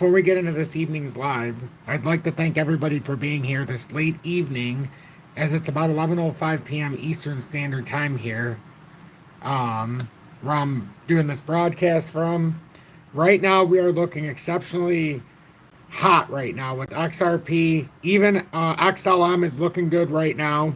Before we get into this evening's live, I'd like to thank everybody for being here this late evening, as it's about 11:05 p.m. Eastern Standard Time here, where I'm doing this broadcast from. Right now, we are looking exceptionally hot right now with XRP. Even XLM is looking good right now.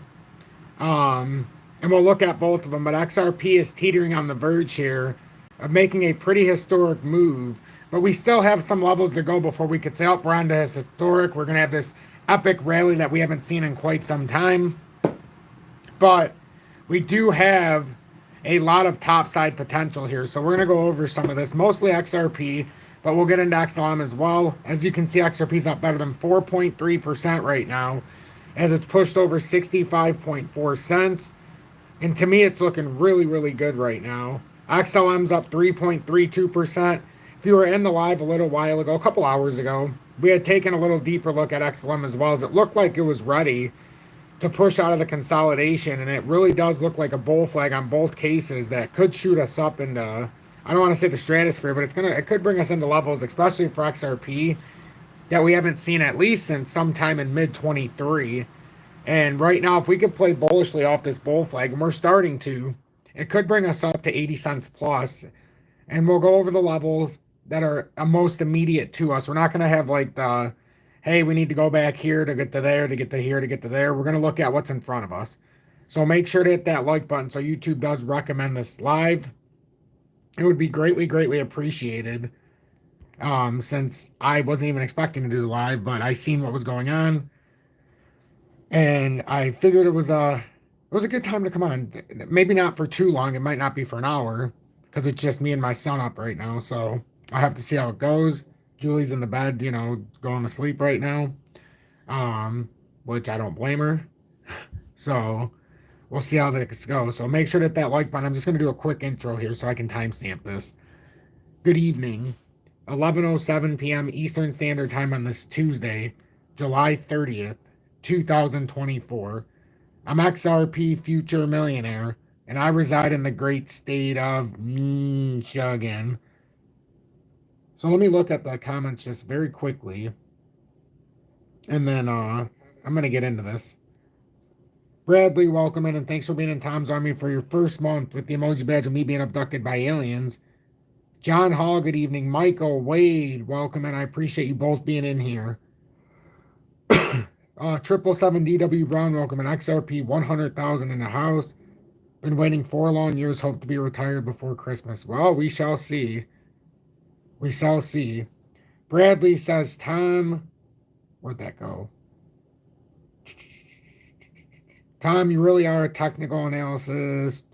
And we'll look at both of them, but XRP is teetering on the verge here of making a pretty historic move. But we still have some levels to go before we could say, oh, we're on to this historic. We're going to have this epic rally that we haven't seen in quite some time. But we do have a lot of topside potential here. So we're going to go over some of this, mostly XRP, but we'll get into XLM as well. As you can see, XRP is up better than 4.3% right now, as it's pushed over 65.4 cents. And to me, it's looking really, really good right now. XLM's up 3.32%. If you were in the live a little while ago, a couple hours ago, we had taken a little deeper look at XLM as well, as it looked like it was ready to push out of the consolidation. And it really does look like a bull flag on both cases that could shoot us up into, I don't want to say the stratosphere, but it could bring us into levels, especially for XRP, that we haven't seen at least since sometime in mid-23. And right now, if we could play bullishly off this bull flag, and we're starting to, it could bring us up to 80 cents plus. And we'll go over the levels that are most immediate to us. We're not going to have like the, hey, we need to go back here to get to there, to get to here, to get to there. We're going to look at what's in front of us. So make sure to hit that like button so YouTube does recommend this live. It would be greatly, greatly appreciated. Since I wasn't even expecting to do the live, but I seen what was going on. And I figured it was a good time to come on. Maybe not for too long. It might not be for an hour, because it's just me and my son up right now. So I have to see how it goes. Julie's in the bed, going to sleep right now. Which I don't blame her. So we'll see how this goes. So make sure to hit that like button. I'm just going to do a quick intro here so I can timestamp this. Good evening. 11:07 p.m. Eastern Standard Time on this Tuesday, July 30th. 2024. I'm XRP Future Millionaire, and I reside in the great state of Michigan. So let me look at the comments just very quickly, and then I'm going to get into this. Bradley, welcome in, and thanks for being in Tom's Army for your first month with the emoji badge of me being abducted by aliens. John Hall, good evening. Michael, Wade, welcome in. I appreciate you both being in here. 777 DW Brown, welcome in. XRP 100,000 in the house. Been waiting 4 long years, hope to be retired before Christmas. Well, we shall see. We shall see. Bradley says, Tom, where'd that go? Tom, you really are a technical analysis.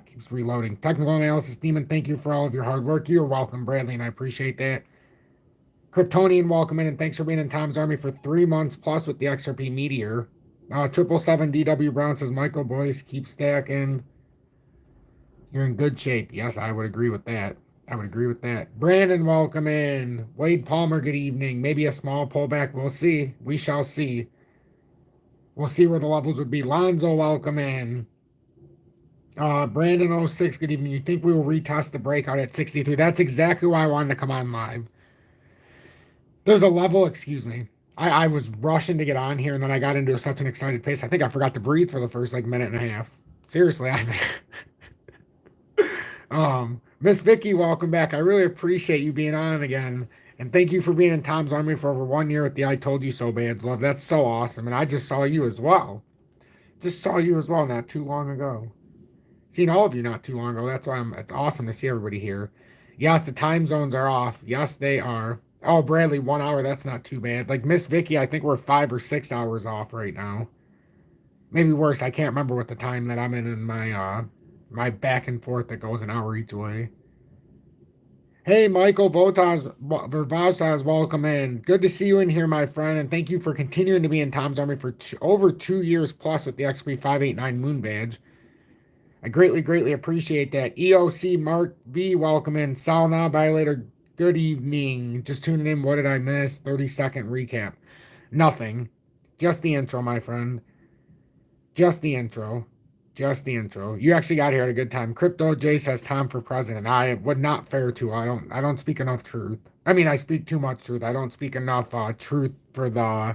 Keeps reloading. Technical analysis demon, thank you for all of your hard work. You're welcome, Bradley, and I appreciate that. Kryptonian, welcome in, and thanks for being in Tom's Army for 3 months plus with the XRP Meteor. 777 DW Brown says, Michael, boys, keep stacking. You're in good shape. Yes, I would agree with that. Brandon, welcome in. Wade Palmer, good evening. Maybe a small pullback. We'll see. We shall see. We'll see where the levels would be. Lonzo, welcome in. Brandon 06, good evening. You think we will retest the breakout at 63? That's exactly why I wanted to come on live. There's a level, excuse me. I was rushing to get on here, and then I got into such an excited pace. I think I forgot to breathe for the first minute and a half. Seriously, I think. Miss Vicky, welcome back. I really appreciate you being on again, and thank you for being in Tom's Army for over 1 year with the I Told You So badge, love. That's so awesome, and I just saw you as well. Not too long ago. Seen all of you not too long ago. That's why it's awesome to see everybody here. Yes, the time zones are off. Yes, they are. Oh, Bradley, 1 hour. That's not too bad. Like Miss Vicky, I think we're 5 or 6 hours off right now. Maybe worse. I can't remember what the time that I'm in my my back and forth that goes an hour each way. Hey, Michael Vervazaz, welcome in. Good to see you in here, my friend, and thank you for continuing to be in Tom's Army for over 2 years plus with the XP 589 Moon badge. I greatly, greatly appreciate that. EOC Mark V, welcome in. Salna Violator, good evening. Just tuning in. What did I miss? 30-second recap. Nothing. Just the intro, my friend. Just the intro. Just the intro. You actually got here at a good time. Crypto J says time for president. I would not fare to. I don't speak enough truth. I mean, I speak too much truth. I don't speak enough truth for the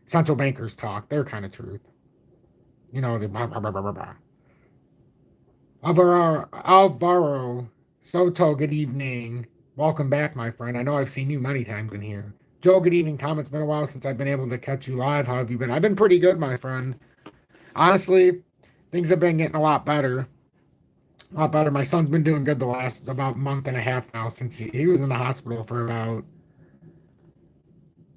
central bankers talk. They're kind of truth. You know, the blah, blah, blah, blah, blah, blah. Alvaro Soto, good evening. Welcome back, my friend. I know I've seen you many times in here. Joe, good evening. Tom, it's been a while since I've been able to catch you live. How have you been? I've been pretty good, my friend. Honestly, things have been getting a lot better. A lot better. My son's been doing good the last about month and a half now since he was in the hospital for about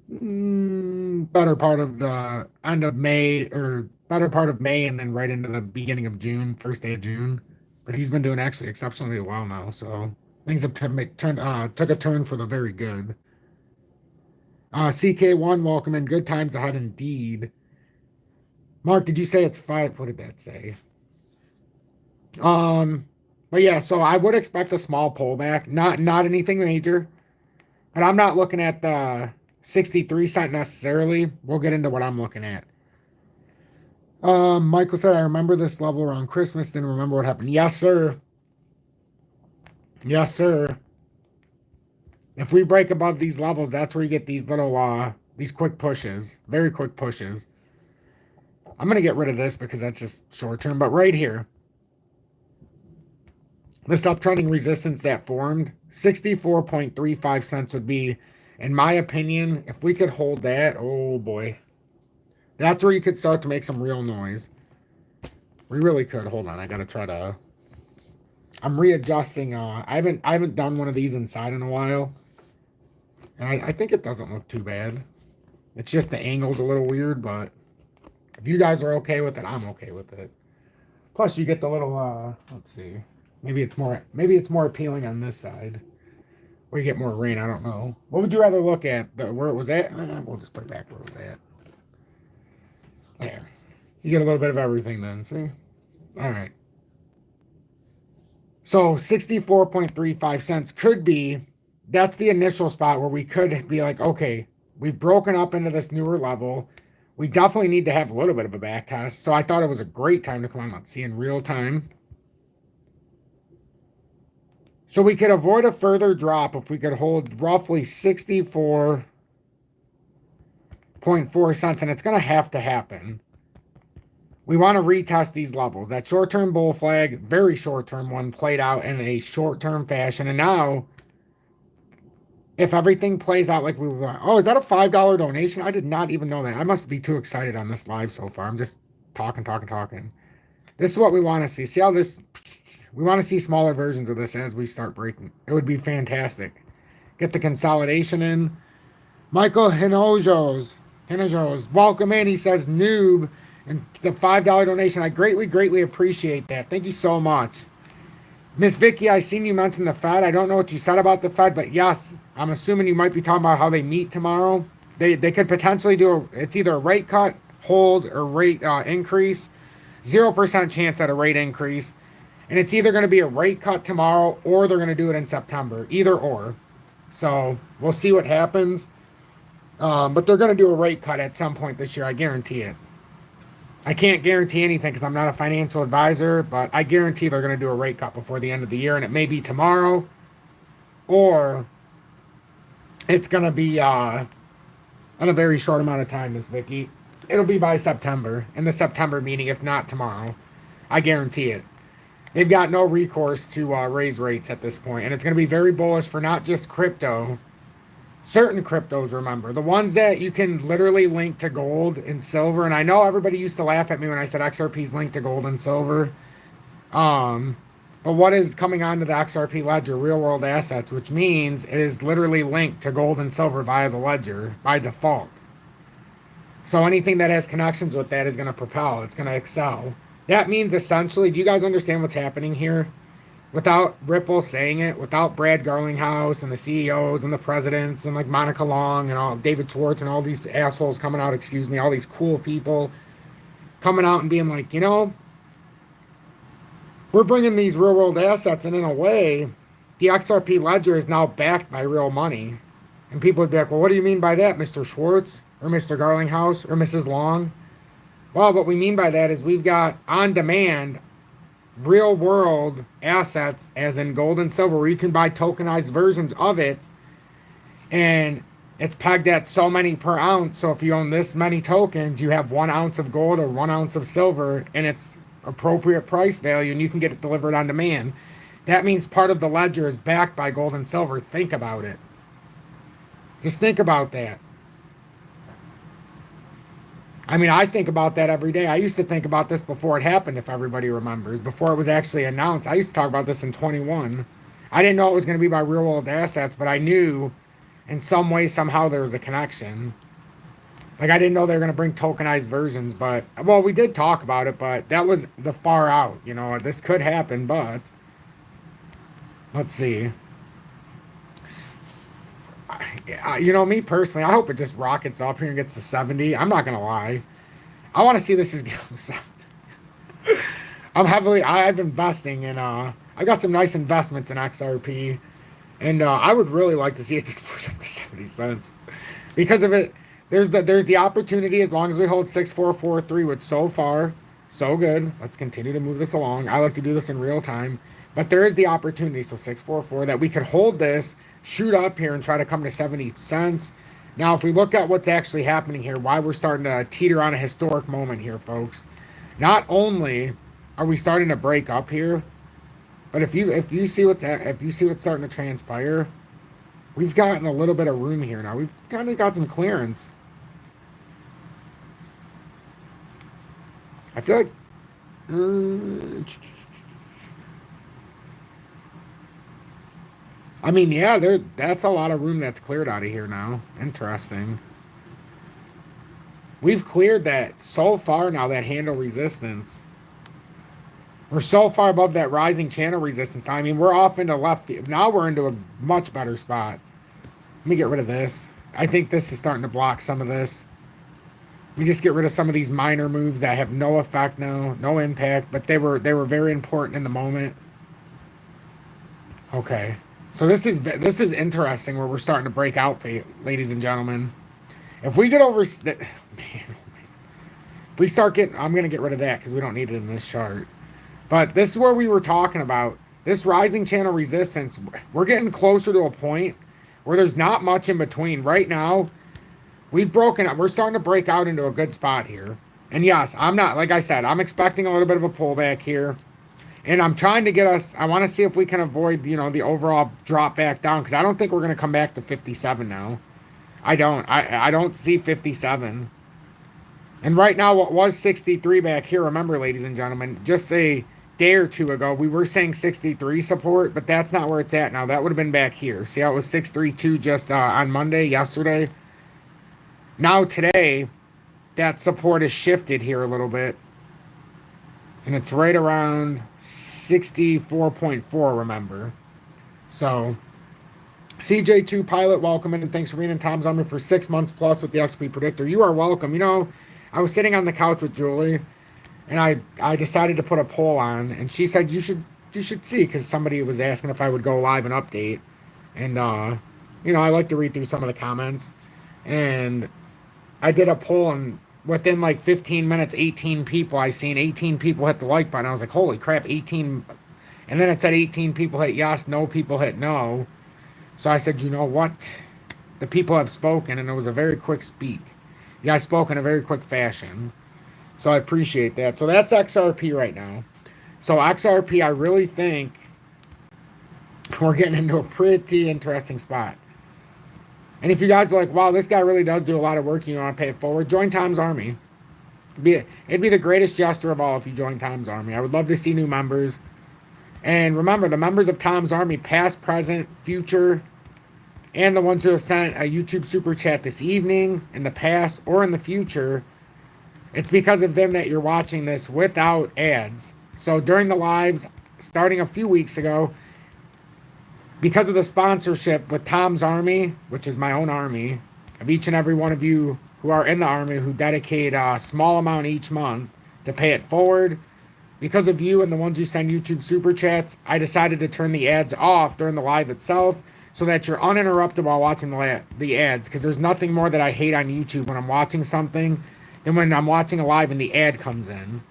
better part of the end of May or better part of May and then right into the beginning of June, first day of June. But he's been doing actually exceptionally well now, so things have took a turn for the very good. CK1, welcome in. Good times ahead indeed. Mark, did you say it's 5? What did that say? But yeah, so I would expect a small pullback, not anything major. But I'm not looking at the 63 cent necessarily. We'll get into what I'm looking at. Michael said, I remember this level around Christmas, didn't remember what happened. Yes, sir. Yes, sir. If we break above these levels, that's where you get these little, these quick pushes. Very quick pushes. I'm going to get rid of this because that's just short term. But right here, this uptrending resistance that formed, 64.35 cents would be, in my opinion, if we could hold that, oh boy. That's where you could start to make some real noise. We really could. Hold on, I got to try to... I'm readjusting. I haven't done one of these inside in a while. And I think it doesn't look too bad. It's just the angle's a little weird, but if you guys are okay with it, I'm okay with it. Plus, you get the little, let's see. Maybe it's more appealing on this side. Where you get more rain, I don't know. What would you rather look at? Where it was at? We'll just put it back where it was at. There. You get a little bit of everything then, see? All right. So 64.35 cents could be, that's the initial spot where we could be like, okay, we've broken up into this newer level. We definitely need to have a little bit of a back test. So I thought it was a great time to come on. Let's see in real time. So we could avoid a further drop if we could hold roughly 64.4 cents, and it's going to have to happen. We want to retest these levels. That short-term bull flag, very short-term one, played out in a short-term fashion. And now, if everything plays out like we were... Oh, is that a $5 donation? I did not even know that. I must be too excited on this live so far. I'm just talking. This is what we want to see. See how this... We want to see smaller versions of this as we start breaking. It would be fantastic. Get the consolidation in. Michael Hinojos, welcome in. He says noob and the $5 donation. I greatly appreciate that. Thank you so much. Miss Vicky, I seen you mention the Fed. I don't know what you said about the Fed, but yes, I'm assuming you might be talking about how they meet tomorrow. They could potentially do it's either a rate cut, hold, or rate increase. 0% chance at a rate increase. And it's either going to be a rate cut tomorrow or they're going to do it in September. Either or. So we'll see what happens. But they're going to do a rate cut at some point this year. I guarantee it. I can't guarantee anything because I'm not a financial advisor. But I guarantee they're going to do a rate cut before the end of the year. And it may be tomorrow. Or it's going to be in a very short amount of time, Miss Vicky. It'll be by September. In the September meeting, if not tomorrow. I guarantee it. They've got no recourse to raise rates at this point. And it's going to be very bullish for not just crypto. Certain cryptos, remember. The ones that you can literally link to gold and silver. And I know everybody used to laugh at me when I said XRP's linked to gold and silver. But what is coming onto the XRP ledger? Real world assets. Which means it is literally linked to gold and silver via the ledger by default. So anything that has connections with that is going to propel. It's going to excel. That means essentially, do you guys understand what's happening here? Without Ripple saying it, without Brad Garlinghouse and the CEOs and the presidents and like Monica Long and all David Schwartz and all these assholes coming out, all these cool people coming out and being like, you know, we're bringing these real world assets, and in a way, the XRP ledger is now backed by real money. And people would be like, well, what do you mean by that, Mr. Schwartz or Mr. Garlinghouse or Mrs. Long? Well, what we mean by that is we've got on-demand, real-world assets, as in gold and silver, where you can buy tokenized versions of it, and it's pegged at so many per ounce. So if you own this many tokens, you have 1 ounce of gold or 1 ounce of silver, and it's appropriate price value, and you can get it delivered on demand. That means part of the ledger is backed by gold and silver. Think about it. Just think about that. I mean, I think about that every day. I used to think about this before it happened, if everybody remembers, before it was actually announced. I used to talk about this in 21. I didn't know it was going to be by real world assets, but I knew in some way, somehow there was a connection. Like, I didn't know they were going to bring tokenized versions, but, well, we did talk about it, but that was the far out. You know, this could happen, but let's see. You know, me personally, I hope it just rockets up here and gets to 70. I'm not going to lie. I want to see this as I've investing in, I got some nice investments in XRP, and I would really like to see it just push up to 70 cents. Because of it, there's the opportunity, as long as we hold 6443, which so far, so good. Let's continue to move this along. I like to do this in real time. But there is the opportunity, so 644, that we could hold this, shoot up here, and try to come to 70 cents. Now, if we look at what's actually happening here, why we're starting to teeter on a historic moment here, folks. Not only are we starting to break up here, but if you see what's starting to transpire, we've gotten a little bit of room here now. We've kind of got some clearance. I feel like I mean, yeah, that's a lot of room that's cleared out of here now. Interesting. We've cleared that so far now, that handle resistance. We're so far above that rising channel resistance. I mean, we're off into left field. Now we're into a much better spot. Let me get rid of this. I think this is starting to block some of this. Let me just get rid of some of these minor moves that have no effect now, no impact, but they were very important in the moment. Okay. So this is interesting, where we're starting to break out, ladies and gentlemen. If we get over, man, if we start getting, I'm going to get rid of that because we don't need it in this chart. But this is where we were talking about, this rising channel resistance. We're getting closer to a point where there's not much in between. Right now, we've broken up. We're starting to break out into a good spot here. And yes, I'm not, like I said, I'm expecting a little bit of a pullback here. And I'm trying to get us, I want to see if we can avoid, you know, the overall drop back down, because I don't think we're going to come back to 57 now. I don't see 57. And right now, what was 63 back here, remember, ladies and gentlemen, just a day or two ago, we were saying 63 support, but that's not where it's at now. That would have been back here. See how it was 632 just on Monday, yesterday? Now today, that support has shifted here a little bit. And it's right around 64.4, remember. So, CJ2 Pilot, welcome in, and thanks for being in Tom's Army for 6 months plus with the XP Predictor. You are welcome. You know, I was sitting on the couch with Julie, and I decided to put a poll on, and she said you should see, because somebody was asking if I would go live and update. And, you know, I like to read through some of the comments. And I did a poll, and within like 15 minutes, 18 people, I seen 18 people hit the like button. I was like, holy crap, 18. And then it said 18 people hit yes, no people hit no. So I said, you know what? The people have spoken, and it was a very quick speak. You guys spoke in a very quick fashion. So I appreciate that. So that's XRP right now. So XRP, I really think we're getting into a pretty interesting spot. And if you guys are like, wow, this guy really does do a lot of work, you want to pay it forward, join Tom's Army. It'd be the greatest gesture of all if you join Tom's Army. I would love to see new members. And remember, the members of Tom's Army, past, present, future, and the ones who have sent a YouTube super chat this evening, in the past, or in the future, it's because of them that you're watching this without ads. So during the lives, starting a few weeks ago, because of the sponsorship with Tom's Army, which is my own army, of each and every one of you who are in the army who dedicate a small amount each month to pay it forward, because of you and the ones who send YouTube super chats, I decided to turn the ads off during the live itself so that you're uninterrupted while watching the ads, because there's nothing more that I hate on YouTube when I'm watching something than when I'm watching a live and the ad comes in.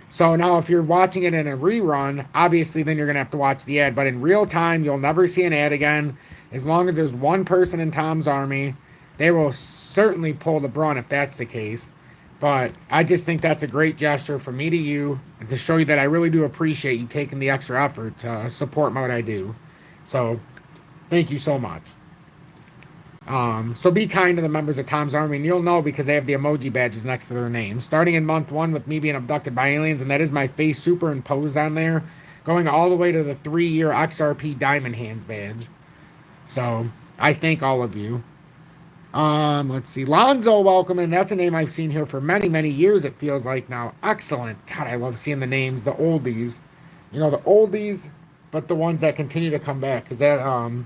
So now if you're watching it in a rerun, obviously then you're going to have to watch the ad. But in real time, you'll never see an ad again. As long as there's one person in Tom's Army, they will certainly pull the brunt if that's the case. But I just think that's a great gesture from me to you, and to show you that I really do appreciate you taking the extra effort to support what I do. So thank you so much. So be kind to the members of Tom's Army, and you'll know because they have the emoji badges next to their names. Starting in month 1 with me being abducted by aliens, and that is my face superimposed on there, going all the way to the 3-year XRP Diamond Hands badge. So I thank all of you. Let's see. Lonzo, welcome in. That's a name I've seen here for many, many years, it feels like now. Excellent. God, I love seeing the names, the oldies. You know, the oldies, but the ones that continue to come back. Because that, oh,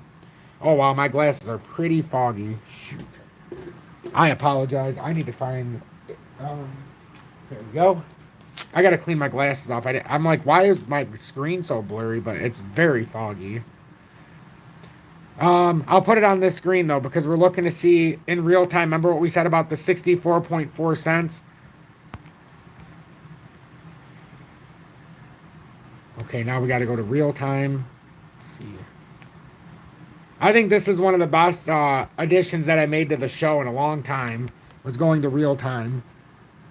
wow, my glasses are pretty foggy. Shoot. I apologize. I need to find... there we go. I got to clean my glasses off. I'm like, why is my screen so blurry? But it's very foggy. I'll put it on this screen, though, because we're looking to see in real time. Remember what we said about the 64.4 cents? Okay, now we got to go to real time. Let's see. I think this is one of the best additions that I made to the show in a long time, was going to real time.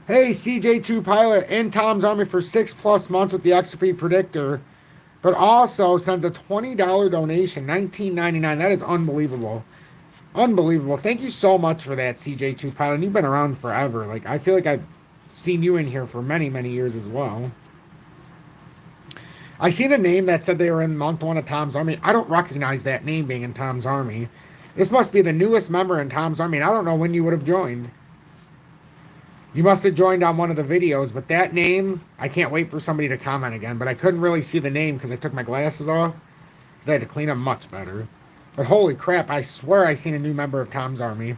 Hey, CJ2 Pilot in Tom's Army for 6+ months with the XP Predictor, but also sends a $20 donation, $19.99. That is unbelievable. Unbelievable. Thank you so much for that, CJ2 Pilot. You've been around forever. Like, I feel like I've seen you in here for many, many years as well. I seen a name that said they were in month 1 of Tom's Army. I don't recognize that name being in Tom's Army. This must be the newest member in Tom's Army, and I don't know when you would have joined. You must have joined on one of the videos, but that name, I can't wait for somebody to comment again, but I couldn't really see the name because I took my glasses off, because I had to clean them much better. But holy crap, I swear I seen a new member of Tom's Army.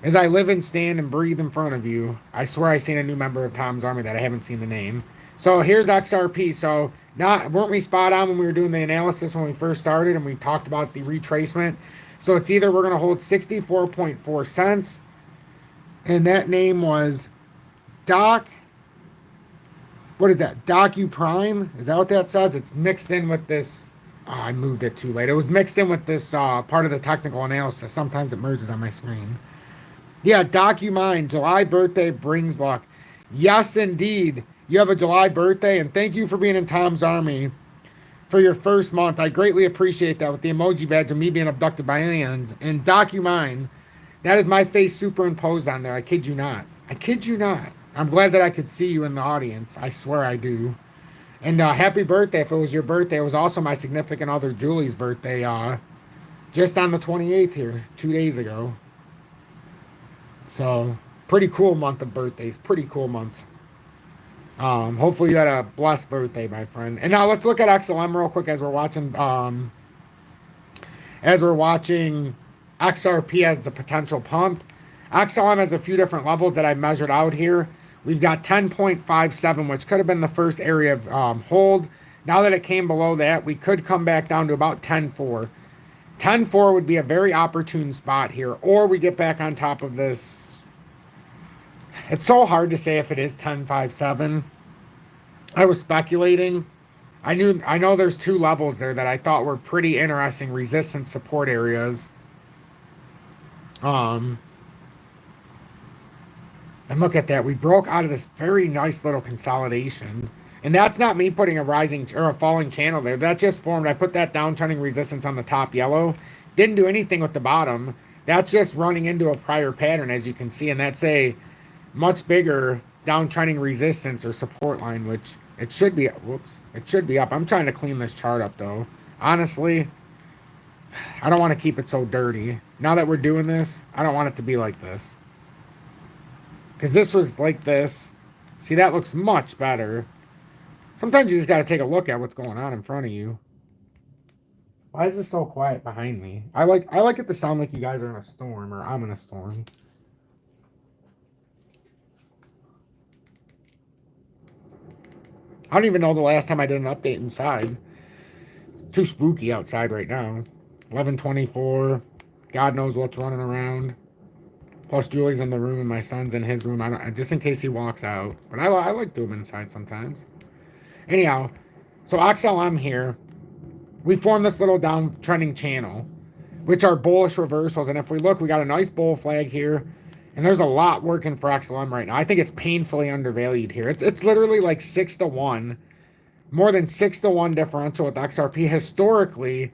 As I live and stand and breathe in front of you, I swear I seen a new member of Tom's Army that I haven't seen the name. So here's XRP. So weren't we spot on when we were doing the analysis when we first started and we talked about the retracement? So it's either we're going to hold 64.4 cents, and that name was Doc. What is that? Docu Prime? Is that what that says? It's mixed in with this. Oh, I moved it too late. It was mixed in with this part of the technical analysis. Sometimes it merges on my screen. Yeah, DocuMine. July birthday brings luck. Yes, indeed. You have a July birthday, and thank you for being in Tom's Army for your first month. I greatly appreciate that with the emoji badge of me being abducted by aliens. And DocuMine, that is my face superimposed on there. I kid you not. I kid you not. I'm glad that I could see you in the audience. I swear I do. And happy birthday if it was your birthday. It was also my significant other, Julie's birthday, just on the 28th here, 2 days ago. So, pretty cool month of birthdays. Pretty cool months. Hopefully you had a blessed birthday, my friend. And now let's look at XLM real quick as we're watching XRP as the potential pump. XLM has a few different levels that I measured out here. We've got 10.57, which could have been the first area of hold. Now that it came below that, we could come back down to about 10.4. 10.4 would be a very opportune spot here, or we get back on top of this. It's so hard to say if it is 10.57. I was speculating. I know there's 2 levels there that I thought were pretty interesting resistance support areas. And look at that. We broke out of this very nice little consolidation. And that's not me putting a rising or a falling channel there. That just formed. I put that downtrending resistance on the top yellow. Didn't do anything with the bottom. That's just running into a prior pattern, as you can see. And that's a much bigger downtrending resistance or support line, which it should be. Whoops. It should be up. I'm trying to clean this chart up, though. Honestly, I don't want to keep it so dirty. Now that we're doing this, I don't want it to be like this. Because this was like this. See, that looks much better. Sometimes you just got to take a look at what's going on in front of you. Why is this so quiet behind me? I like it to sound like you guys are in a storm, or I'm in a storm. I don't even know the last time I did an update inside. Too spooky outside right now. 11:24. God knows what's running around. Plus, Julie's in the room and my son's in his room. I don't, just in case he walks out. But I like doing inside sometimes. Anyhow, so XLM here, we formed this little downtrending channel, which are bullish reversals. And if we look, we got a nice bull flag here. And there's a lot working for XLM right now. I think it's painfully undervalued here. It's literally like 6-1. More than 6-1 differential with XRP. Historically,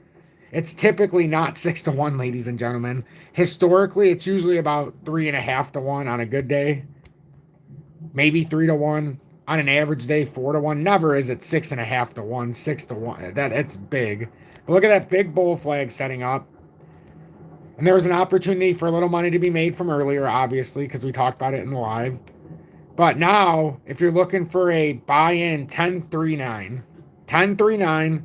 it's typically not 6-1, ladies and gentlemen. Historically, it's usually about 3.5-1 on a good day. Maybe 3-1 on an average day, 4-1. Never is it 6.5-1, 6-1. That it's big. But look at that big bull flag setting up. And there was an opportunity for a little money to be made from earlier, obviously, because we talked about it in the live. But now, if you're looking for a buy-in 10.39,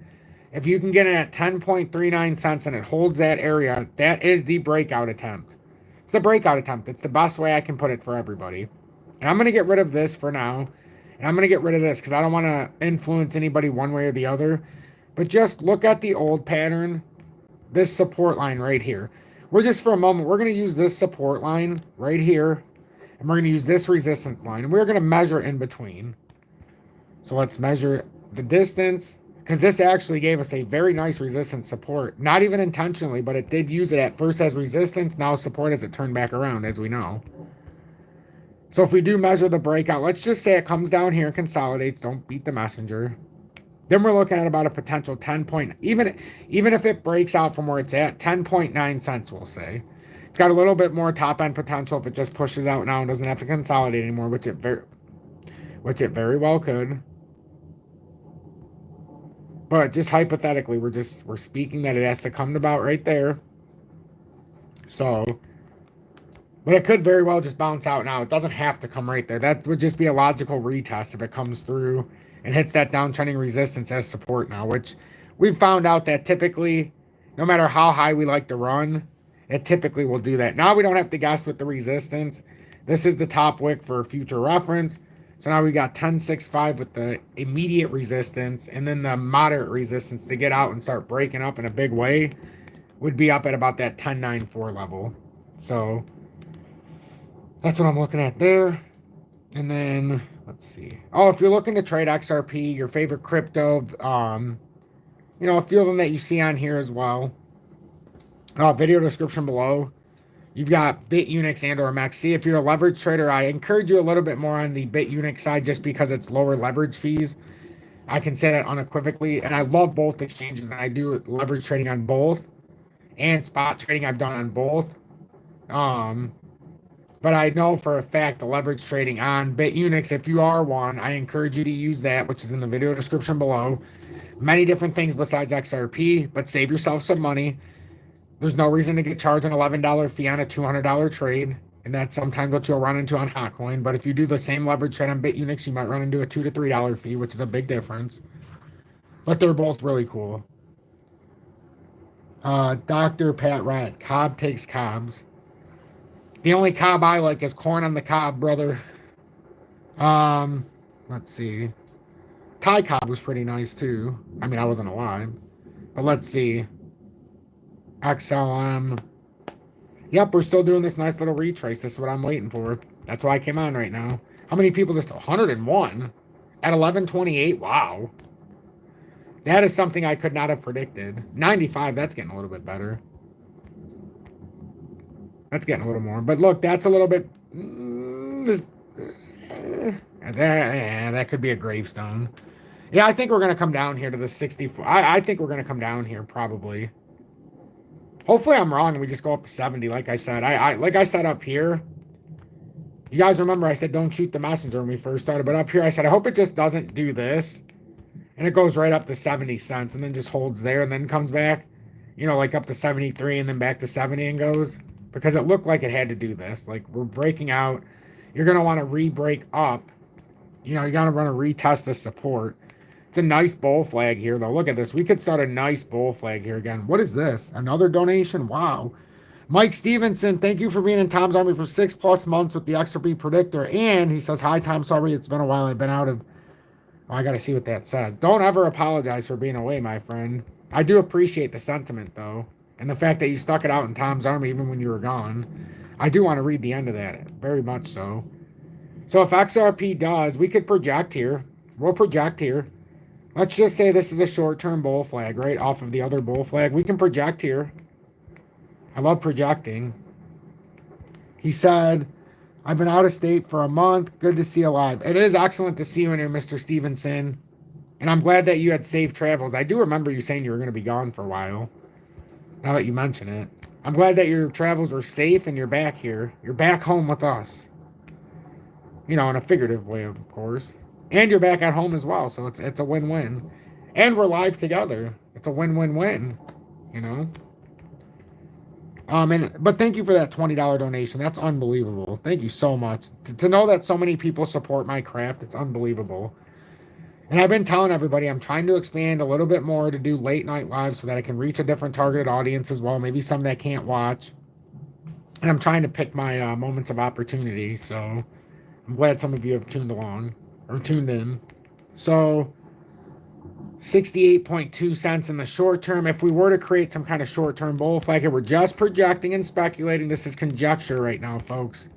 if you can get it at 10.39 cents and it holds that area, that is the breakout attempt. It's the breakout attempt. It's the best way I can put it for everybody. And I'm going to get rid of this for now. And I'm going to get rid of this because I don't want to influence anybody one way or the other. But just look at the old pattern. This support line right here. We're just for a moment, we're going to use this support line right here. And we're going to use this resistance line. And we're going to measure in between. So let's measure the distance. Because this actually gave us a very nice resistance support. Not even intentionally, but it did use it at first as resistance. Now support as it turned back around, as we know. So if we do measure the breakout, let's just say it comes down here and consolidates. Don't beat the messenger. Then we're looking at about a potential 10 point. Even if it breaks out from where it's at, 10.9 cents, we'll say. It's got a little bit more top-end potential if it just pushes out now and doesn't have to consolidate anymore, which it very well could. But just hypothetically, we're speaking that it has to come about right there. So, but it could very well just bounce out now. It doesn't have to come right there. That would just be a logical retest if it comes through and hits that downtrending resistance as support now, which we've found out that typically, no matter how high we like to run, it typically will do that. Now we don't have to guess with the resistance. This is the top wick for future reference. So now we got 10.65 with the immediate resistance, and then the moderate resistance to get out and start breaking up in a big way would be up at about that 10.94 level. So that's what I'm looking at there. And then let's see. Oh, if you're looking to trade XRP, your favorite crypto, you know, a few of them that you see on here as well. Video description below. You've got BITUNIX and or MEX. See, if you're a leverage trader, I encourage you a little bit more on the BITUNIX side just because it's lower leverage fees. I can say that unequivocally. And I love both exchanges, and I do leverage trading on both. And spot trading I've done on both. But I know for a fact the leverage trading on BITUNIX, if you are one, I encourage you to use that, which is in the video description below. Many different things besides XRP, but save yourself some money. There's no reason to get charged an $11 fee on a $200 trade, and that's sometimes what you'll run into on HOTCOIN. But if you do the same leverage trade on BITUNIX, you might run into a $2 to $3 fee, which is a big difference. But they're both really cool. Dr. Pat Rat, Cobb takes Cobbs. The only Cobb I like is corn on the cob, brother. Let's see. Thai Cobb was pretty nice, too. I mean, I wasn't alive. But let's see. XLM. Yep, we're still doing this nice little retrace. This is what I'm waiting for. That's why I came on right now. How many people just 101 at 11:28? Wow. That is something I could not have predicted. 95, that's getting a little bit better. That's getting a little more. But look, that's a little bit... that could be a gravestone. Yeah, I think we're going to come down here to the 64. I think we're going to come down here, probably. Hopefully I'm wrong and we just go up to 70, like I said. Like I said up here, you guys remember I said don't shoot the messenger when we first started. But up here I said I hope it just doesn't do this. And it goes right up to 70 cents and then just holds there and then comes back. You know, like up to 73 and then back to 70 and goes. Because it looked like it had to do this. Like, we're breaking out. You're going to want to re-break up. You know, you're going to want to retest the support. It's a nice bull flag here, though. Look at this. We could start a nice bull flag here again. What is this? Another donation? Wow. Mike Stevenson, thank you for being in Tom's Army for 6+ months with the XRP Predictor. And he says, hi, Tom. Sorry, it's been a while. I've been out of... Oh, I got to see what that says. Don't ever apologize for being away, my friend. I do appreciate the sentiment, though. And the fact that you stuck it out in Tom's Army even when you were gone. I do want to read the end of that, very much so. So if XRP does, we could project here. We'll project here. Let's just say this is a short-term bull flag, right, off of the other bull flag. We can project here. I love projecting. He said, I've been out of state for a month. Good to see you alive. It is excellent to see you in here, Mr. Stevenson. And I'm glad that you had safe travels. I do remember you saying you were going to be gone for a while. Now that you mention it. I'm glad that your travels were safe and you're back here. You're back home with us. You know, in a figurative way, of course. And you're back at home as well, so it's a win-win. And we're live together. It's a win-win-win, you know? But thank you for that $20 donation. That's unbelievable. Thank you so much. To know that so many people support my craft, it's unbelievable. And I've been telling everybody I'm trying to expand a little bit more to do late night live so that I can reach a different targeted audience as well. Maybe some that can't watch. And I'm trying to pick my moments of opportunity. So I'm glad some of you have tuned along or tuned in. So 68.2 cents in the short term. If we were to create some kind of short-term bull flag here, we're just projecting and speculating. This is conjecture right now, folks.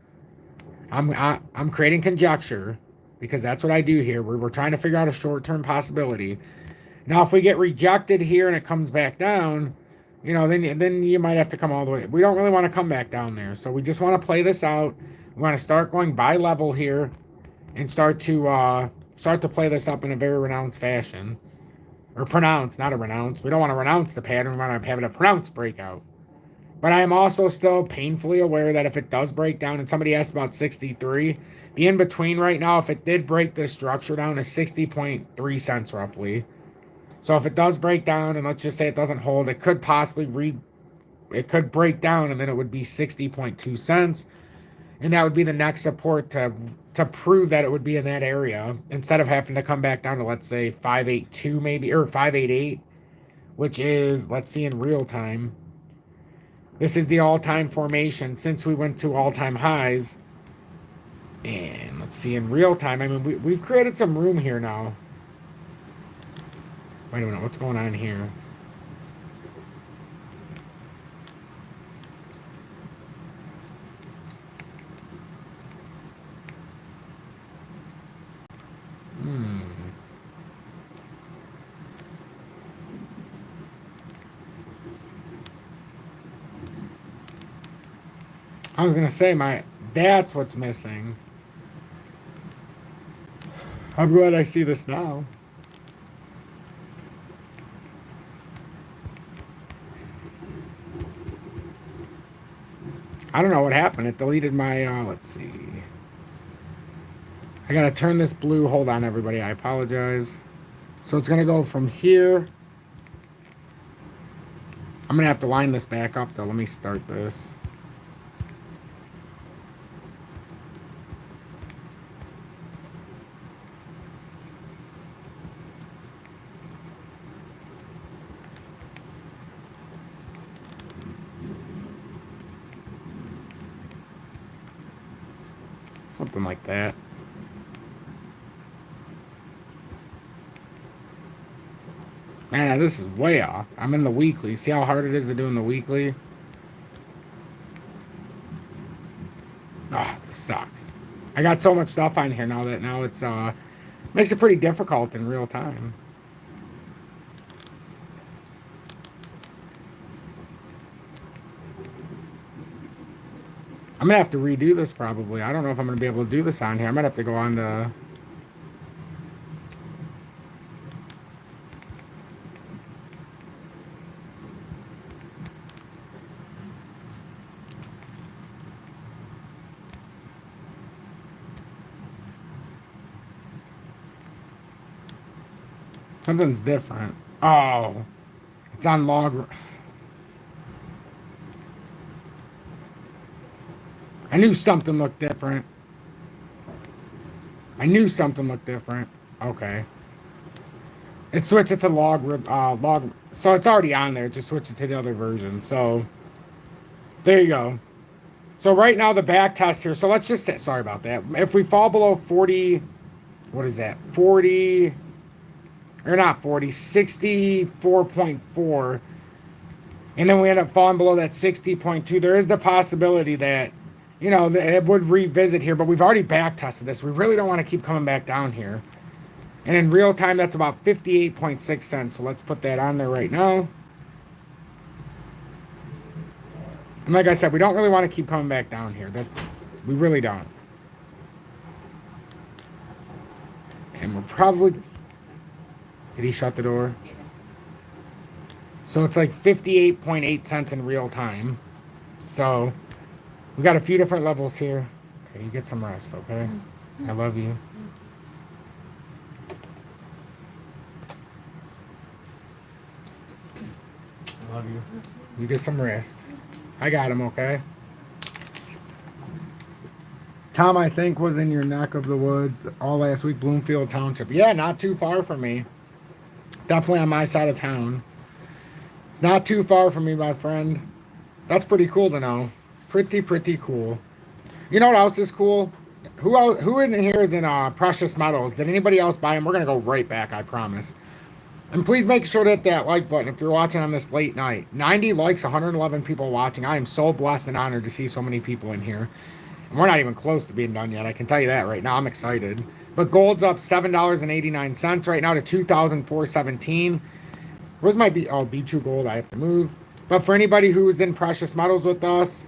I'm creating conjecture because that's what I do here. We're trying to figure out a short-term possibility. Now, if we get rejected here and it comes back down, you know, then you might have to come all the way. We don't really want to come back down there. So we just want to play this out. We want to start going by level here and start to play this up in a very renounced fashion. Or pronounce, not a renounce. We don't want to renounce the pattern. We want to have it a pronounced breakout. But I am also still painfully aware that if it does break down, and somebody asked about 63, the in-between right now, if it did break this structure down, is 60.3 cents roughly. So if it does break down, and let's just say it doesn't hold, it could possibly it could break down, and then it would be 60.2 cents. And that would be the next support to prove that it would be in that area instead of having to come back down to, let's say, 582 maybe, or 588, which is, let's see, in real time. This is the all-time formation since we went to all-time highs. And let's see, in real time, I mean, we've created some room here now. Wait a minute, what's going on here? I was going to say, that's what's missing. I'm glad I see this now. I don't know what happened. It deleted my, let's see. I got to turn this blue. Hold on, everybody. I apologize. So it's going to go from here. I'm going to have to line this back up, though. Let me start this. Something like that. Man, this is way off. I'm in the weekly. See how hard it is to do in the weekly? Ah, this sucks. I got so much stuff on here now that it's makes it pretty difficult in real time. I'm gonna have to redo this probably. I don't know if I'm gonna be able to do this on here. I might have to go on to. Something's different. Oh, it's on log. I knew something looked different. Okay. It switched it to log. So it's already on there. Just switch it to the other version. So there you go. So right now the back test here. So let's just say, sorry about that. If we fall below 40, what is that? 40, or not 40, 64.4. And then we end up falling below that 60.2. There is the possibility that you know, it would revisit here, but we've already back tested this. We really don't want to keep coming back down here. And in real time, that's about 58.6 cents. So let's put that on there right now. And like I said, we don't really want to keep coming back down here. We really don't. And we're probably... Did he shut the door? So it's like 58.8 cents in real time. So we got a few different levels here. Okay, you get some rest, okay? I love you. I love you. You get some rest. I got him, okay? Tom, I think, was in your neck of the woods all last week, Bloomfield Township. Yeah, not too far from me. Definitely on my side of town. It's not too far from me, my friend. That's pretty cool to know. Pretty cool. You know what else is cool? Who in here is in precious metals? Did anybody else buy them? We're going to go right back, I promise. And please make sure to hit that like button if you're watching on this late night. 90 likes, 111 people watching. I am so blessed and honored to see so many people in here. And we're not even close to being done yet. I can tell you that right now. I'm excited. But gold's up $7.89 right now to $2,417. Where's my B2 gold? I have to move. But for anybody who's in precious metals with us,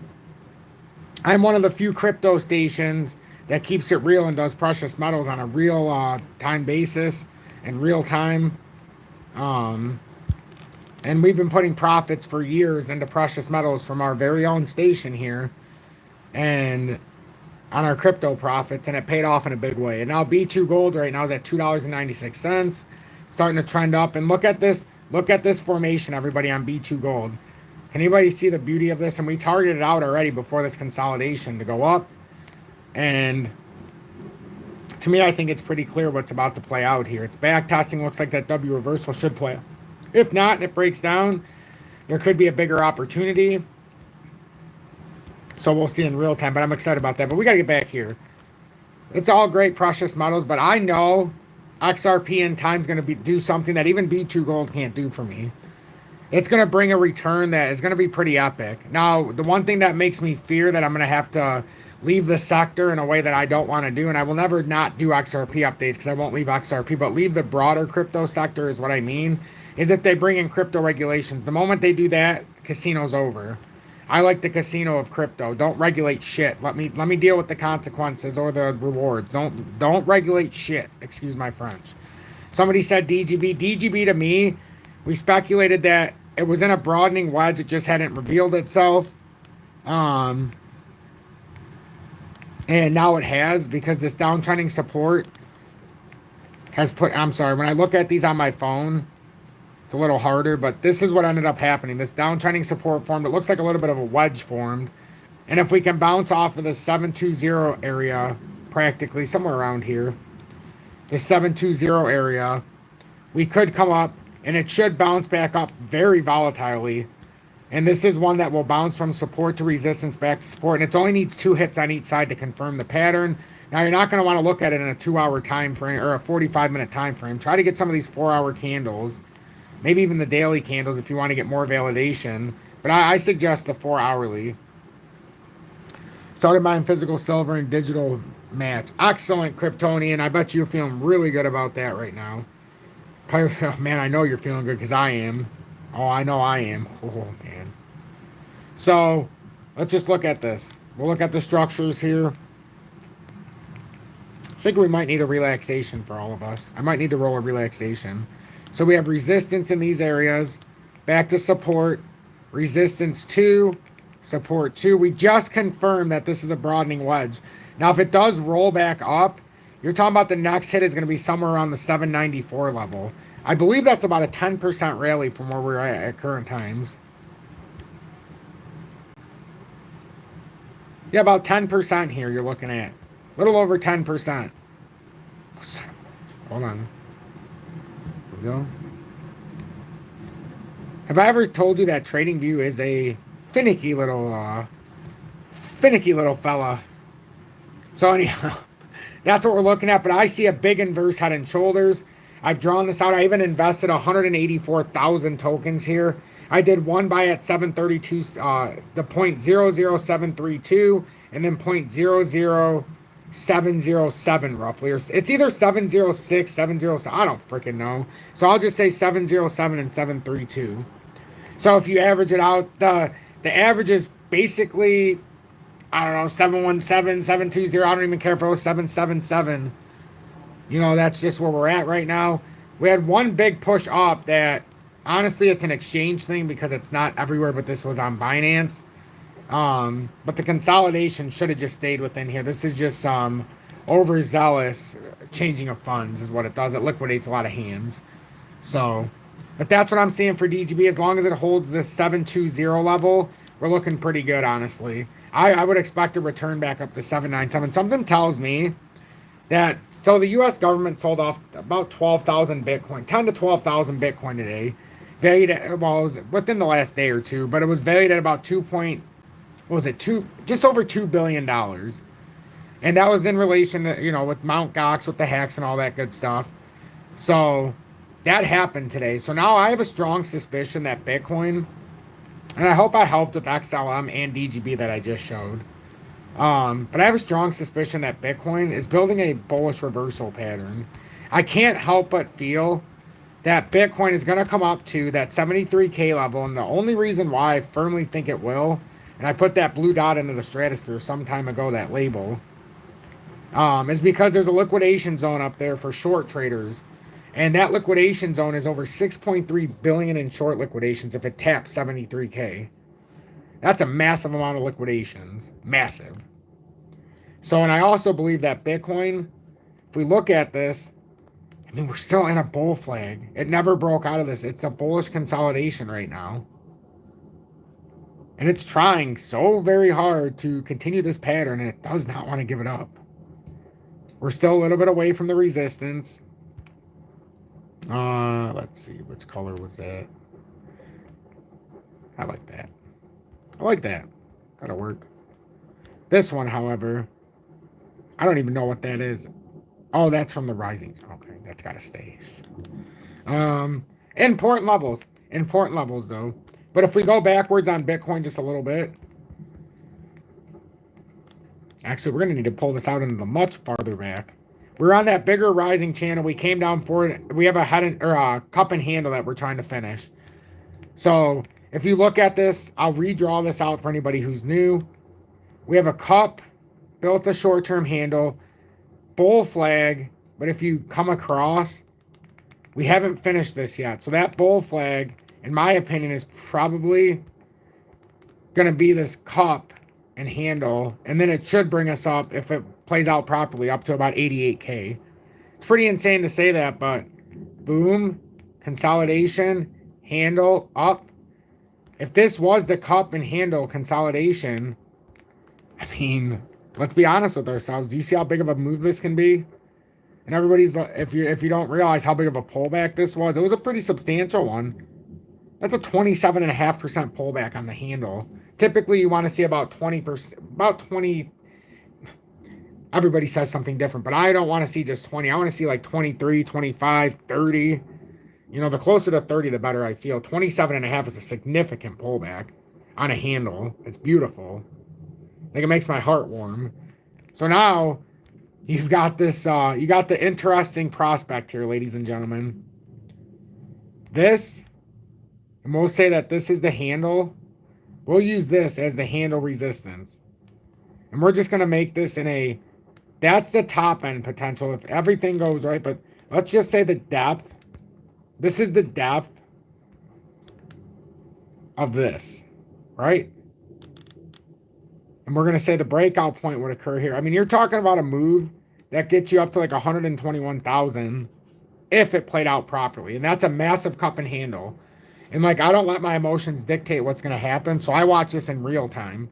I'm one of the few crypto stations that keeps it real and does precious metals on a real time basis and real time. And we've been putting profits for years into precious metals from our very own station here and on our crypto profits, and it paid off in a big way. And now B2 gold right now is at $2.96, starting to trend up. And look at this formation, everybody, on B2 gold. Can anybody see the beauty of this? And we targeted out already before this consolidation to go up. And to me, I think it's pretty clear what's about to play out here. It's back testing. Looks like that W reversal should play. If not, and it breaks down, there could be a bigger opportunity. So we'll see in real time, but I'm excited about that. But we got to get back here. It's all great precious metals, but I know XRP in time is going to do something that even B2 gold can't do for me. It's going to bring a return that is going to be pretty epic. Now, the one thing that makes me fear that I'm going to have to leave the sector in a way that I don't want to do, and I will never not do XRP updates because I won't leave XRP, but leave the broader crypto sector is what I mean, is if they bring in crypto regulations. The moment they do that, casino's over. I like the casino of crypto. Don't regulate shit. Let me deal with the consequences or the rewards. Don't regulate shit. Excuse my French. Somebody said DGB. DGB to me, we speculated that it was in a broadening wedge. It just hadn't revealed itself. And now it has, because this downtrending support has put... I'm sorry, when I look at these on my phone, it's a little harder, but this is what ended up happening. This downtrending support formed. It looks like a little bit of a wedge formed. And if we can bounce off of the 720 area, practically somewhere around here, the 720 area, we could come up, and it should bounce back up very volatilely. And this is one that will bounce from support to resistance back to support. And it only needs 2 hits on each side to confirm the pattern. Now, you're not going to want to look at it in a 2-hour time frame or a 45-minute time frame. Try to get some of these 4-hour candles. Maybe even the daily candles if you want to get more validation. But I suggest the 4-hourly. Started buying physical silver and digital match. Excellent, Kryptonian. I bet you're feeling really good about that right now. Man, I know you're feeling good because I am. Oh, I know I am. Oh, man. So, let's just look at this. We'll look at the structures here. I think we might need a relaxation for all of us. I might need to roll a relaxation. So we have resistance in these areas, back to support, resistance 2, support 2. We just confirmed that this is a broadening wedge. Now, if it does roll back up, you're talking about the next hit is going to be somewhere around the 794 level. I believe that's about a 10% rally from where we're at current times. Yeah, about 10% here you're looking at. A little over 10%. Hold on. Go. Have I ever told you that TradingView is a finicky little fella? So anyhow, that's what we're looking at. But I see a big inverse head and shoulders. I've drawn this out. I even invested 184,000 tokens here. I did one buy at 732, the 0.00732, and then 0.00707 roughly, or it's either 706, 707. I don't freaking know. So I'll just say 707 and 732. So if you average it out, the average is basically, I don't know, 717, 720. I don't even care if it was 777. You know, that's just where we're at right now. We had one big push up that, honestly, it's an exchange thing because it's not everywhere, but this was on Binance. But the consolidation should have just stayed within here. This is just some overzealous changing of funds is what it does. It liquidates a lot of hands. So, but that's what I'm seeing for DGB. As long as it holds this 720 level, we're looking pretty good, honestly. I would expect a return back up to 797. Something tells me that, so the U.S. government sold off about 12,000 Bitcoin, 10 to 12,000 Bitcoin today. Valued at, well, it was within the last day or two, but it was valued at about just over $2 billion. And that was in relation to, you know, with Mt. Gox, with the hacks and all that good stuff. So that happened today. So now I have a strong suspicion that Bitcoin, and I hope I helped with XLM and DGB that I just showed. But I have a strong suspicion that Bitcoin is building a bullish reversal pattern. I can't help but feel that Bitcoin is going to come up to that 73K level. And the only reason why I firmly think it will, and I put that blue dot into the stratosphere some time ago, that label, is because there's a liquidation zone up there for short traders. And that liquidation zone is over 6.3 billion in short liquidations if it taps 73K. That's a massive amount of liquidations. Massive. So, and I also believe that Bitcoin, if we look at this, I mean, we're still in a bull flag. It never broke out of this. It's a bullish consolidation right now. And it's trying so very hard to continue this pattern, and it does not want to give it up. We're still a little bit away from the resistance. Let's see. Which color was that? I like that. I like that. That'll work. This one, however, I don't even know what that is. Oh, that's from the rising. Okay, that's got to stay. Important levels. Important levels, though. But if we go backwards on Bitcoin just a little bit. Actually, we're going to need to pull this out into the much farther back. We're on that bigger rising channel. We came down forward. We have a head or a cup and handle that we're trying to finish. So if you look at this, I'll redraw this out for anybody who's new. We have a cup, built a short-term handle, bull flag, but if you come across, we haven't finished this yet. So that bull flag, in my opinion, is probably going to be this cup and handle, and then it should bring us up, if it plays out properly, up to about 88K. It's pretty insane to say that, but boom, consolidation, handle, up. If this was the cup and handle consolidation, I mean, let's be honest with ourselves. Do you see how big of a move this can be? And everybody's, if you don't realize how big of a pullback this was, it was a pretty substantial one. That's a 27.5% pullback on the handle. Typically, you want to see about 20%, about 20. Everybody says something different, but I don't want to see just 20. I want to see like 23, 25, 30. You know, the closer to 30, the better I feel. 27.5 is a significant pullback on a handle. It's beautiful. Like, it makes my heart warm. So now you've got this, you got the interesting prospect here, ladies and gentlemen. This, and we'll say that this is the handle. We'll use this as the handle resistance. And we're just going to make this in a, that's the top end potential if everything goes right. But let's just say the depth. This is the depth of this, right? And we're going to say the breakout point would occur here. I mean, you're talking about a move that gets you up to like 121,000 if it played out properly. And that's a massive cup and handle. And like, I don't let my emotions dictate what's going to happen. So I watch this in real time.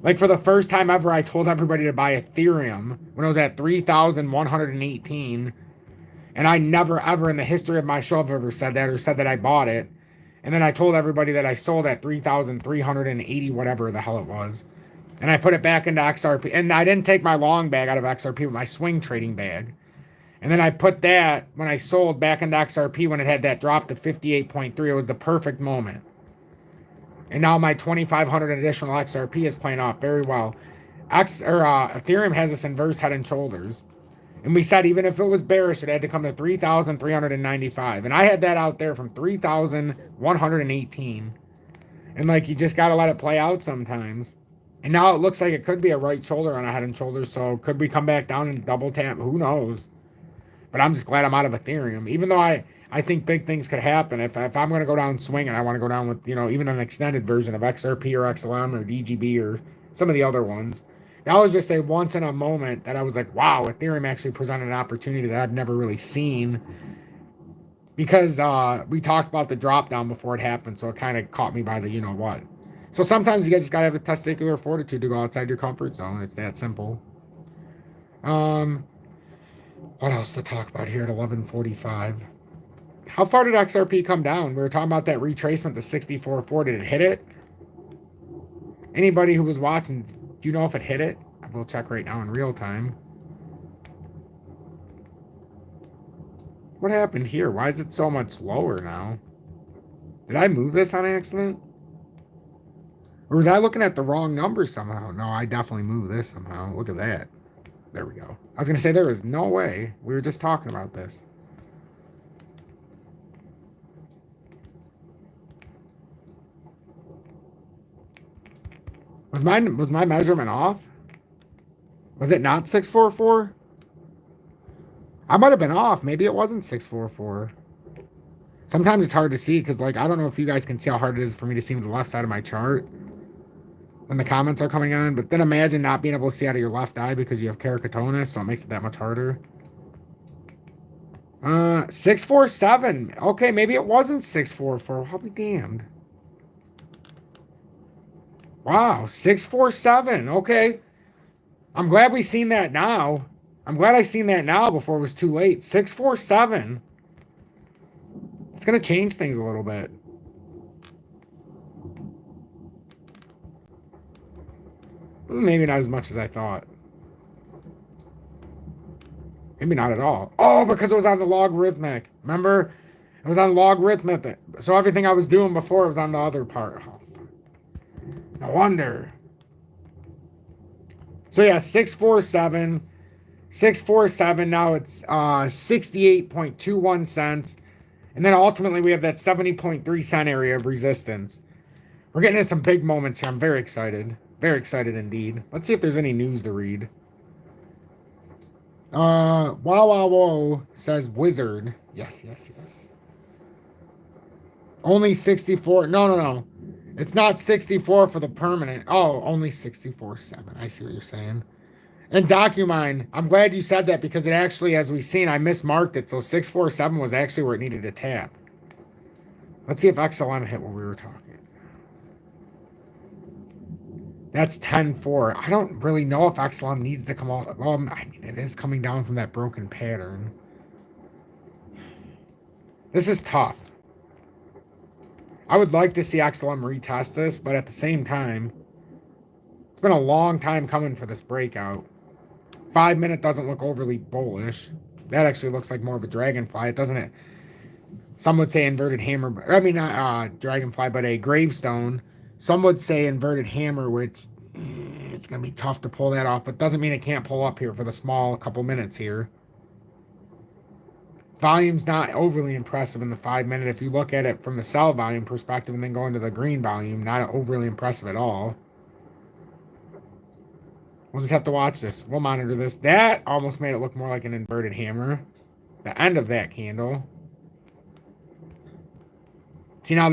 Like, for the first time ever, I told everybody to buy Ethereum when it was at 3,118. And I never, ever in the history of my show have ever said that or said that I bought it. And then I told everybody that I sold at 3,380, whatever the hell it was. And I put it back into XRP. And I didn't take my long bag out of XRP, but my swing trading bag. And then I put that, when I sold, back into XRP when it had that drop to 58.3. It was the perfect moment. And now my 2,500 additional XRP is playing off very well. Ethereum has this inverse head and shoulders. And we said even if it was bearish, it had to come to 3,395. And I had that out there from 3,118. And like, you just got to let it play out sometimes. And now it looks like it could be a right shoulder on a head and shoulders. So could we come back down and double tap? Who knows? But I'm just glad I'm out of Ethereum. Even though I think big things could happen. If I'm going to go down swinging, I want to go down with, even an extended version of XRP or XLM or DGB or some of the other ones. That was just a once in a moment that I was like, wow, Ethereum actually presented an opportunity that I've never really seen. Because we talked about the drop down before it happened, so it kind of caught me by the you-know-what. So sometimes you guys just got to have the testicular fortitude to go outside your comfort zone. It's that simple. What else to talk about here at 11:45? How far did XRP come down? We were talking about that retracement to 64.4. Did it hit it? Anybody who was watching, do you know if it hit it? I will check right now in real time. What happened here? Why is it so much lower now? Did I move this on accident? Or was I looking at the wrong number somehow? No, I definitely moved this somehow. Look at that. There we go. I was going to say there was no way. We were just talking about this. Was my measurement off? Was it not 644? I might have been off. Maybe it wasn't 644. Sometimes it's hard to see because, like, I don't know if you guys can see how hard it is for me to see the left side of my chart when the comments are coming on. But then imagine not being able to see out of your left eye because you have keratoconus, so it makes it that much harder. 647. Okay, maybe it wasn't 644. I'll be damned. Wow, 647. Okay. I'm glad we seen that now. I'm glad I seen that now before it was too late. 647. It's going to change things a little bit. Maybe not as much as I thought. Maybe not at all. Oh, because it was on the logarithmic. Remember? It was on logarithmic. So everything I was doing before was on the other part. Oh, no wonder. So yeah, 647. 647. Now it's 68.21 cents. And then ultimately we have that 70.3 cent area of resistance. We're getting into some big moments here. I'm very excited. Very excited indeed. Let's see if there's any news to read. Wow says Wizard. Yes. Only 64. No. It's not 64 for the permanent. Oh, only 64.7. I see what you're saying. And Documine, I'm glad you said that because it actually, as we've seen, I mismarked it. So 647 was actually where it needed to tap. Let's see if XLM hit what we were talking. That's 10.4. I don't really know if XLM needs to come out. Well, I mean, it is coming down from that broken pattern. This is tough. I would like to see XLM retest this, but at the same time, it's been a long time coming for this breakout. 5 minute doesn't look overly bullish. That actually looks like more of a dragonfly. It doesn't. Some would say inverted hammer. I mean, not dragonfly, but a gravestone. Some would say inverted hammer, which it's going to be tough to pull that off, but doesn't mean it can't pull up here for the small couple minutes here. Volume's not overly impressive in the 5 minute. If you look at it from the sell volume perspective and then go into the green volume, not overly impressive at all. We'll just have to watch this. We'll monitor this. That almost made it look more like an inverted hammer. The end of that candle. See, now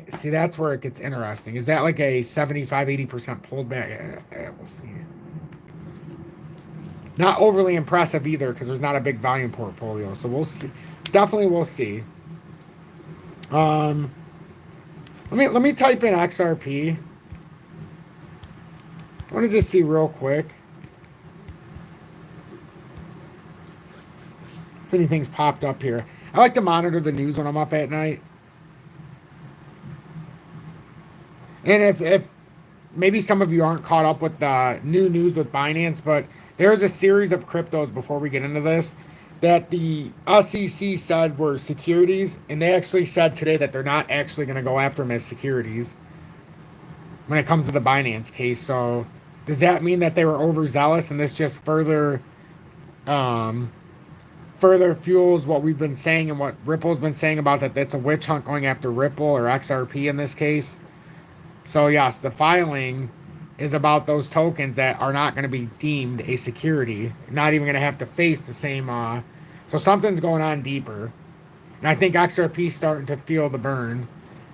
see, that's where it gets interesting. Is that like a 75-80% pulled back? Yeah, we'll see. Not overly impressive either because there's not a big volume portfolio. So we'll see. Definitely we'll see. Let me type in XRP. I want to just see real quick if anything's popped up here. I like to monitor the news when I'm up at night. And if maybe some of you aren't caught up with the new news with Binance, but there's a series of cryptos before we get into this that the SEC said were securities, and they actually said today that they're not actually going to go after them as securities when it comes to the Binance case. So Does that mean that they were overzealous and this just um, further fuels what we've been saying and what Ripple's been saying about that that's a witch hunt going after Ripple or XRP in this case? So yes, the filing is about those tokens that are not going to be deemed a security, not even going to have to face the same. So something's going on deeper, and I think XRP's starting to feel the burn.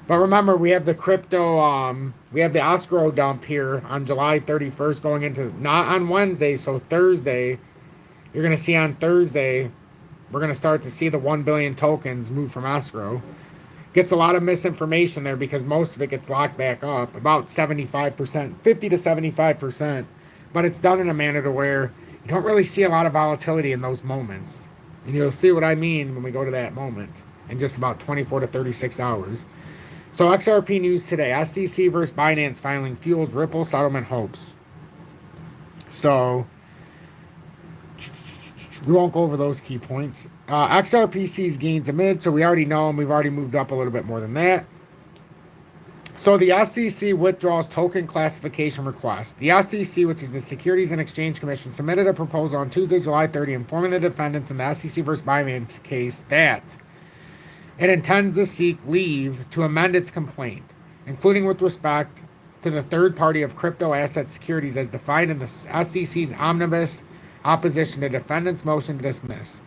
But remember, we have the we have the escrow dump here on July 31st going into, not on Wednesday, so Thursday. You're going to see on Thursday, we're going to start to see the 1 billion tokens move from escrow. Gets a lot of misinformation there because most of it gets locked back up, about 75%, 50 to 75%. But it's done in a manner to where you don't really see a lot of volatility in those moments. And you'll see what I mean when we go to that moment in just about 24 to 36 hours. So XRP news today. SEC versus Binance filing fuels Ripple settlement hopes. So we won't go over those key points. XRP sees gains amid, so we already know, and we've already moved up a little bit more than that. So the SEC withdraws token classification request. The SEC, which is the Securities and Exchange Commission, submitted a proposal on Tuesday, July 30, informing the defendants in the SEC versus Binance case that it intends to seek leave to amend its complaint, including with respect to the third party of crypto asset securities as defined in the SEC's omnibus opposition to defendants' motion to dismiss,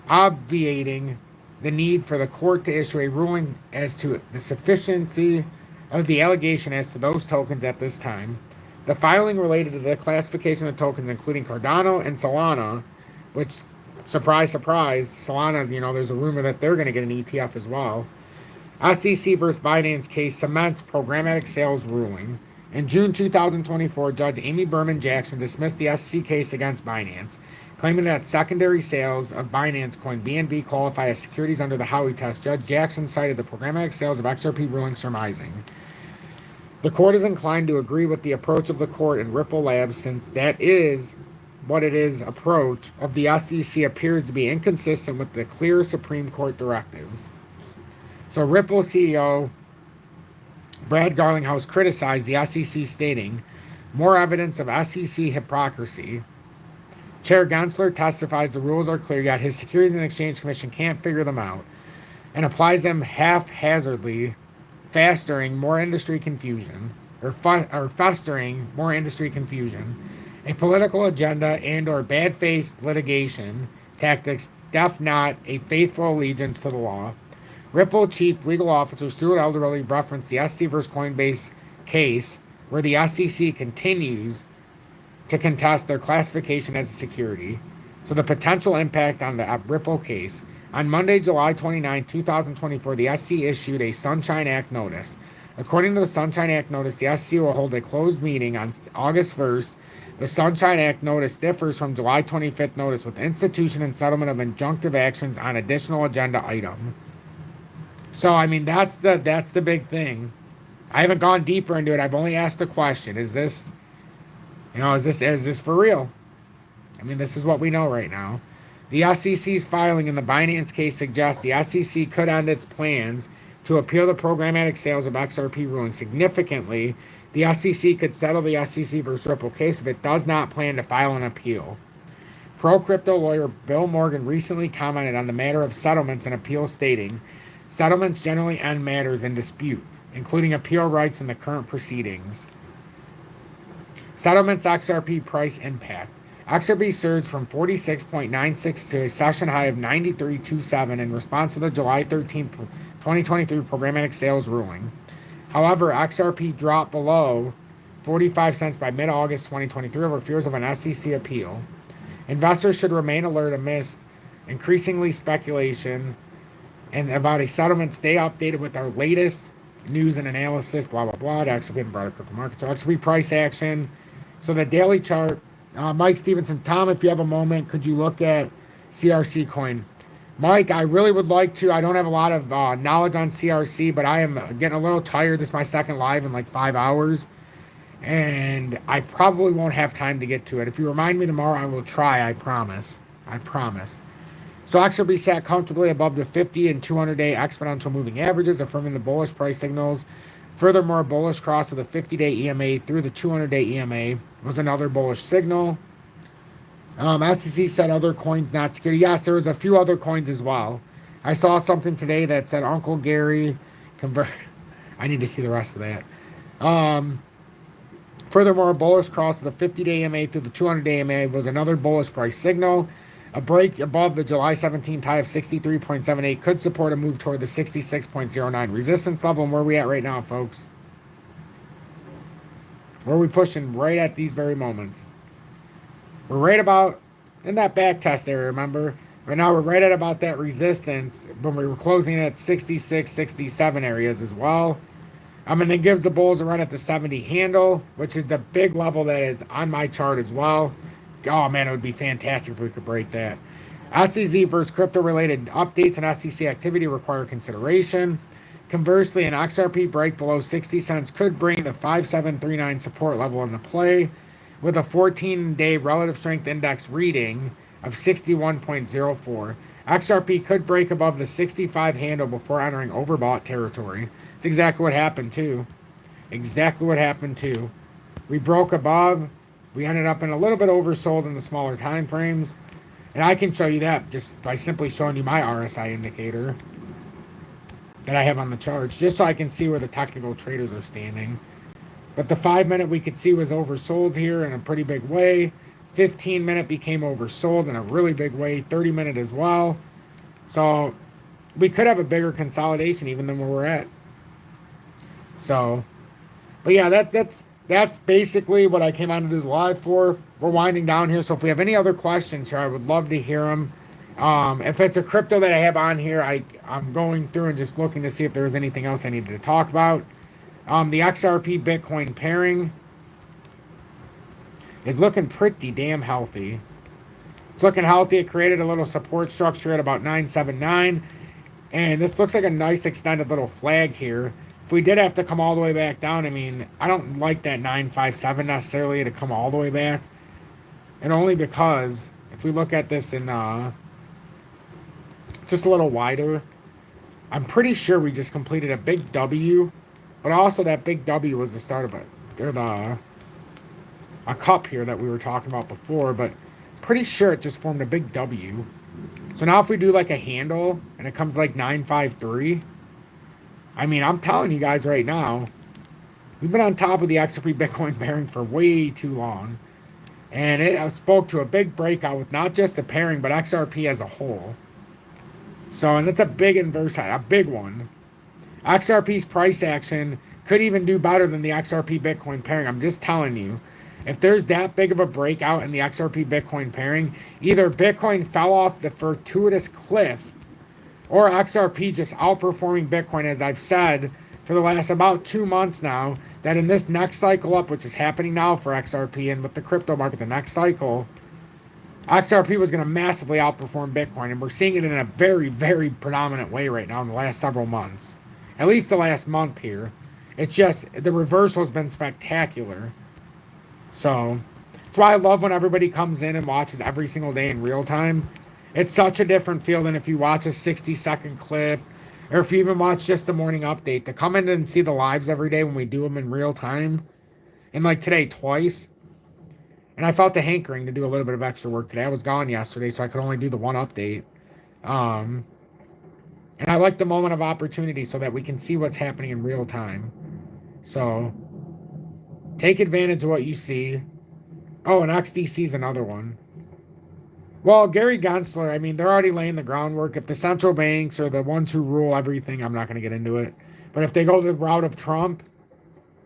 obviating the need for the court to issue a ruling as to the sufficiency of the allegation as to those tokens at this time. The filing related to the classification of tokens, including Cardano and Solana, which, surprise, surprise, Solana, there's a rumor that they're going to get an ETF as well. SEC versus Binance case cements programmatic sales ruling. In June 2024, Judge Amy Berman Jackson dismissed the SEC case against Binance, claiming that secondary sales of Binance coin BNB qualify as securities under the Howey test. Judge Jackson cited the programmatic sales of XRP ruling surmising. The court is inclined to agree with the approach of the court and Ripple Labs, since that is what it is approach of the SEC appears to be inconsistent with the clear Supreme Court directives. So Ripple CEO Brad Garlinghouse criticized the SEC, stating, more evidence of SEC hypocrisy. Chair Gensler testifies the rules are clear, yet his Securities and Exchange Commission can't figure them out and applies them haphazardly, festering more industry confusion. A political agenda and or bad faith litigation tactics def not a faithful allegiance to the law. Ripple Chief Legal Officer Stuart Elderly referenced the SEC versus Coinbase case, where the SEC continues to contest their classification as a security. So the potential impact on the Ripple case. On Monday, July 29, 2024, the SEC issued a Sunshine Act notice. According to the Sunshine Act notice, the SEC will hold a closed meeting on August 1st. The Sunshine Act notice differs from July 25th notice with institution and settlement of injunctive actions on additional agenda item. So, that's the big thing. I haven't gone deeper into it. I've only asked the question. Is this for real? This is what we know right now. The SEC's filing in the Binance case suggests the SEC could end its plans to appeal the programmatic sales of XRP ruling significantly. The SEC could settle the SEC versus Ripple case if it does not plan to file an appeal. Pro-crypto lawyer Bill Morgan recently commented on the matter of settlements and appeals, stating, settlements generally end matters in dispute, including appeal rights in the current proceedings. Settlements XRP price impact. XRP surged from 46.96 to a session high of 93.27 in response to the July 13, 2023 programmatic sales ruling. However, XRP dropped below 45 cents by mid-August 2023 over fears of an SEC appeal. Investors should remain alert amidst increasingly speculation and about a settlement. Stay updated with our latest news and analysis, blah, blah, blah. To XRP and broader crypto markets. So XRP price action. So the daily chart, Mike Stevenson, Tom, if you have a moment, could you look at CRC coin? Mike, I really would like to. I don't have a lot of knowledge on CRC, but I am getting a little tired. This is my second live in like 5 hours, and I probably won't have time to get to it. If you remind me tomorrow, I will try. I promise. So XRP sat comfortably above the 50 and 200-day exponential moving averages, affirming the bullish price signals. Furthermore, bullish cross of the 50-day EMA through the 200-day EMA. was another bullish signal. SEC said other coins not secure. Yes, there was a few other coins as well. I saw something today that said Uncle Gary convert. I need to see the rest of that. Furthermore, bullish cross of the 50-day MA through the 200-day MA was another bullish price signal. A break above the July 17th high of 63.78 could support a move toward the 66.09 resistance level. And where are we at right now, folks? Where are we pushing right at these very moments? We're right about in that back test area, remember? Right now we're right at about that resistance when we were closing at 66, 67 areas as well. And then gives the bulls a run at the 70 handle, which is the big level that is on my chart as well. Oh man, it would be fantastic if we could break that. SEC versus crypto-related updates and SEC activity require consideration. Conversely, an XRP break below 60 cents could bring the 5739 support level into play, with a 14-day relative strength index reading of 61.04. XRP could break above the 65 handle before entering overbought territory. It's exactly what happened too. Exactly what happened too. We broke above. We ended up in a little bit oversold in the smaller time frames. And I can show you that just by simply showing you my RSI indicator that I have on the charts, just so I can see where the technical traders are standing. But the 5-minute we could see was oversold here in a pretty big way. 15-minute became oversold in a really big way. 30-minute as well. So we could have a bigger consolidation even than where we're at. So, but yeah, that's basically what I came on to do the live for. We're winding down here, so if we have any other questions here, I would love to hear them. If it's a crypto that I have on here, I'm going through and just looking to see if there's anything else I needed to talk about. The XRP Bitcoin pairing is looking pretty damn healthy. It's looking healthy. It created a little support structure at about 979. And this looks like a nice extended little flag here. If we did have to come all the way back down, I mean, I don't like that 957 necessarily to come all the way back. And only because if we look at this in just a little wider, I'm pretty sure we just completed a big W. But also that big W was the start of a cup here that we were talking about before. But pretty sure it just formed a big W. So now if we do like a handle and it comes like 953, I mean, I'm telling you guys right now, we've been on top of the XRP Bitcoin pairing for way too long. And it spoke to a big breakout with not just the pairing, but XRP as a whole. So, and it's a big inverse high, a big one. XRP's price action could even do better than the XRP Bitcoin pairing. I'm just telling you. If there's that big of a breakout in the XRP Bitcoin pairing, either Bitcoin fell off the fortuitous cliff or XRP just outperforming Bitcoin, as I've said for the last about 2 months now, that in this next cycle up, which is happening now for XRP and with the crypto market, the next cycle, XRP was going to massively outperform Bitcoin. And we're seeing it in a very, very predominant way right now in the last several months. At least the last month here. It's just, the reversal has been spectacular. So, that's why I love when everybody comes in and watches every single day in real time. It's such a different feel than if you watch a 60-second clip, or if you even watch just the morning update. To come in and see the lives every day when we do them in real time, and like today twice. And I felt the hankering to do a little bit of extra work today. I was gone yesterday, so I could only do the one update. And I like the moment of opportunity so that we can see what's happening in real time. So, take advantage of what you see. Oh, and XDC is another one. Well, Gary Gensler, I mean, they're already laying the groundwork. If the central banks are the ones who rule everything, I'm not going to get into it. But if they go the route of Trump,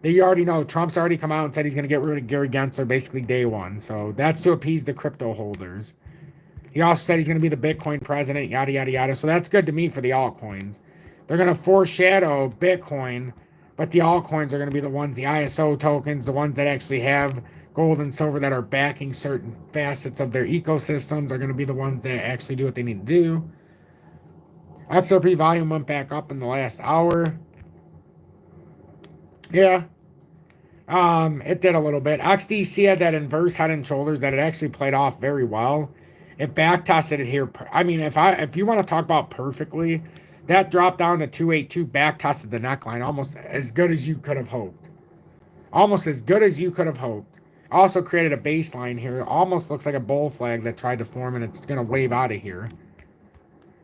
they already know. Trump's already come out and said he's going to get rid of Gary Gensler basically day one. So that's to appease the crypto holders. He also said he's going to be the Bitcoin president, yada, yada, yada. So that's good to me for the altcoins. They're going to foreshadow Bitcoin, but the altcoins are going to be the ones, the ISO tokens, the ones that actually have gold and silver that are backing certain facets of their ecosystems are going to be the ones that actually do what they need to do. XRP volume went back up in the last hour. Yeah. It did a little bit. XDC had that inverse head and shoulders that it actually played off very well. It back tested it here. I mean, if you want to talk about perfectly, that dropped down to 282, back tested the neckline almost as good as you could have hoped. Almost as good as you could have hoped. Also created a baseline here. It almost looks like a bull flag that tried to form, and it's going to wave out of here.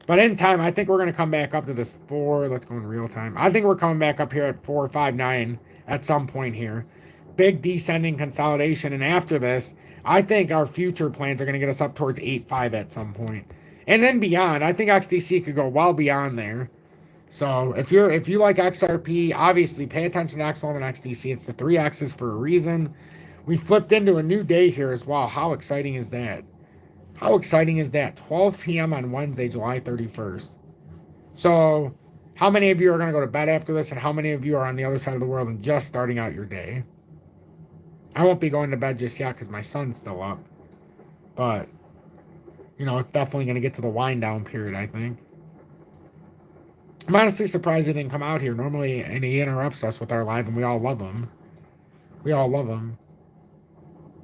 But in time, I think we're going to come back up to this 4. Let's go in real time. I think we're coming back up here at 459 at some point here. Big descending consolidation. And after this, I think our future plans are going to get us up towards 8.5 at some point. And then beyond. I think XDC could go well beyond there. So if you like XRP, obviously pay attention to XLM and XDC. It's the 3 X's for a reason. We flipped into a new day here as well. How exciting is that? How exciting is that? 12 p.m. on Wednesday, July 31st. So, how many of you are going to go to bed after this, and how many of you are on the other side of the world and just starting out your day? I won't be going to bed just yet because my son's still up. But, you know, it's definitely going to get to the wind down period, I think. I'm honestly surprised he didn't come out here. Normally, and he interrupts us with our live, and we all love him. We all love him.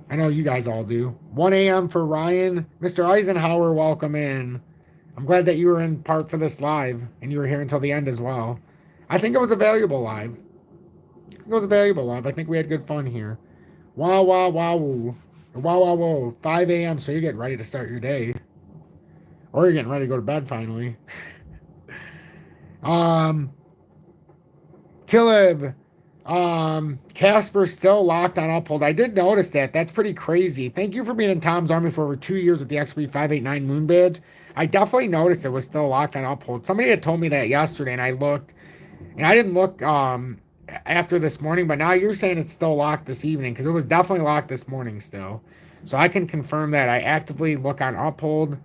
I know you guys all do. 1 a.m. for Ryan. Mr. Eisenhower, welcome in. I'm glad that you were in part for this live, and you were here until the end as well. I think it was a valuable live. I think we had good fun here. Wow, wow, wow. Wow, wow, wow. 5 a.m., so you're getting ready to start your day. Or you're getting ready to go to bed, finally. Caleb. Casper's still locked on uphold. I did notice that. That's pretty crazy. Thank you for being in Tom's Army for over 2 years with the XP 589 Moon badge. I definitely noticed it was still locked on uphold. Somebody had told me that yesterday, and I looked. And I didn't look after this morning, but now you're saying it's still locked this evening, because it was definitely locked this morning still. So I can confirm that. I actively look on uphold.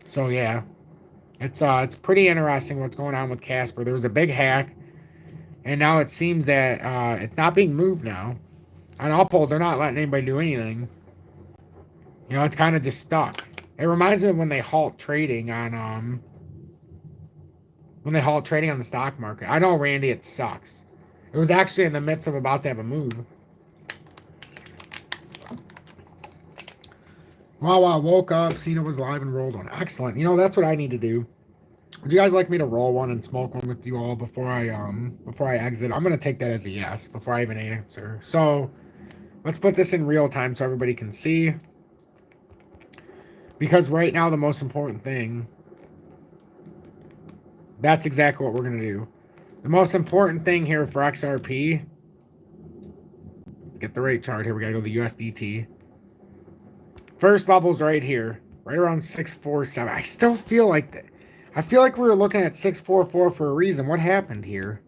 So yeah. It's pretty interesting what's going on with Casper. There was a big hack. And now it seems that it's not being moved now. On uphold, they're not letting anybody do anything. You know, it's kind of just stuck. It reminds me of when they halt trading on the stock market. I know, Randy, it sucks. It was actually in the midst of about to have a move. Wow, I woke up, seen it was live and rolled on. Excellent. You know, that's what I need to do. Would you guys like me to roll one and smoke one with you all before I exit? I'm gonna take that as a yes before I even answer. So let's put this in real time so everybody can see. Because right now the most important thing, that's exactly what we're gonna do. The most important thing here for XRP, let's get the rate chart here. We gotta go to the USDT. First level's right here, right around 647. I still feel like that. I feel like we were looking at 644 for a reason. What happened here?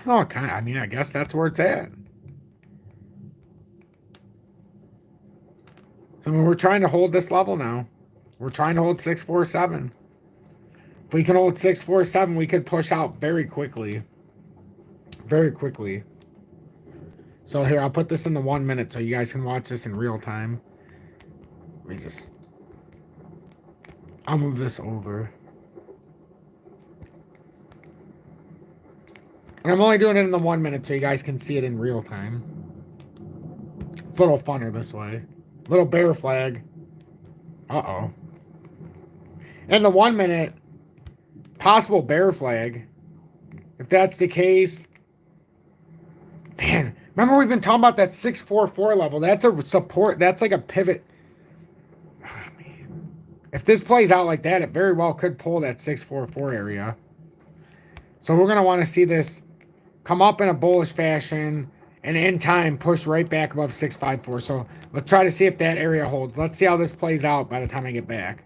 Oh, kind of. I mean, I guess that's where it's at. So we're trying to hold this level now. We're trying to hold 647. If we can hold 647, we could push out very quickly. Very quickly. So here, I'll put this in the 1 minute so you guys can watch this in real time. I'll move this over. And I'm only doing it in the 1 minute so you guys can see it in real time. It's a little funner this way. Little bear flag. Uh-oh. In the 1 minute, possible bear flag. If that's the case, man, remember we've been talking about that 644 level. That's a support. That's like a pivot. Oh, man. If this plays out like that, it very well could pull that 644 area. So we're going to want to see this come up in a bullish fashion and in time push right back above 654. So let's try to see if that area holds. Let's see how this plays out by the time I get back.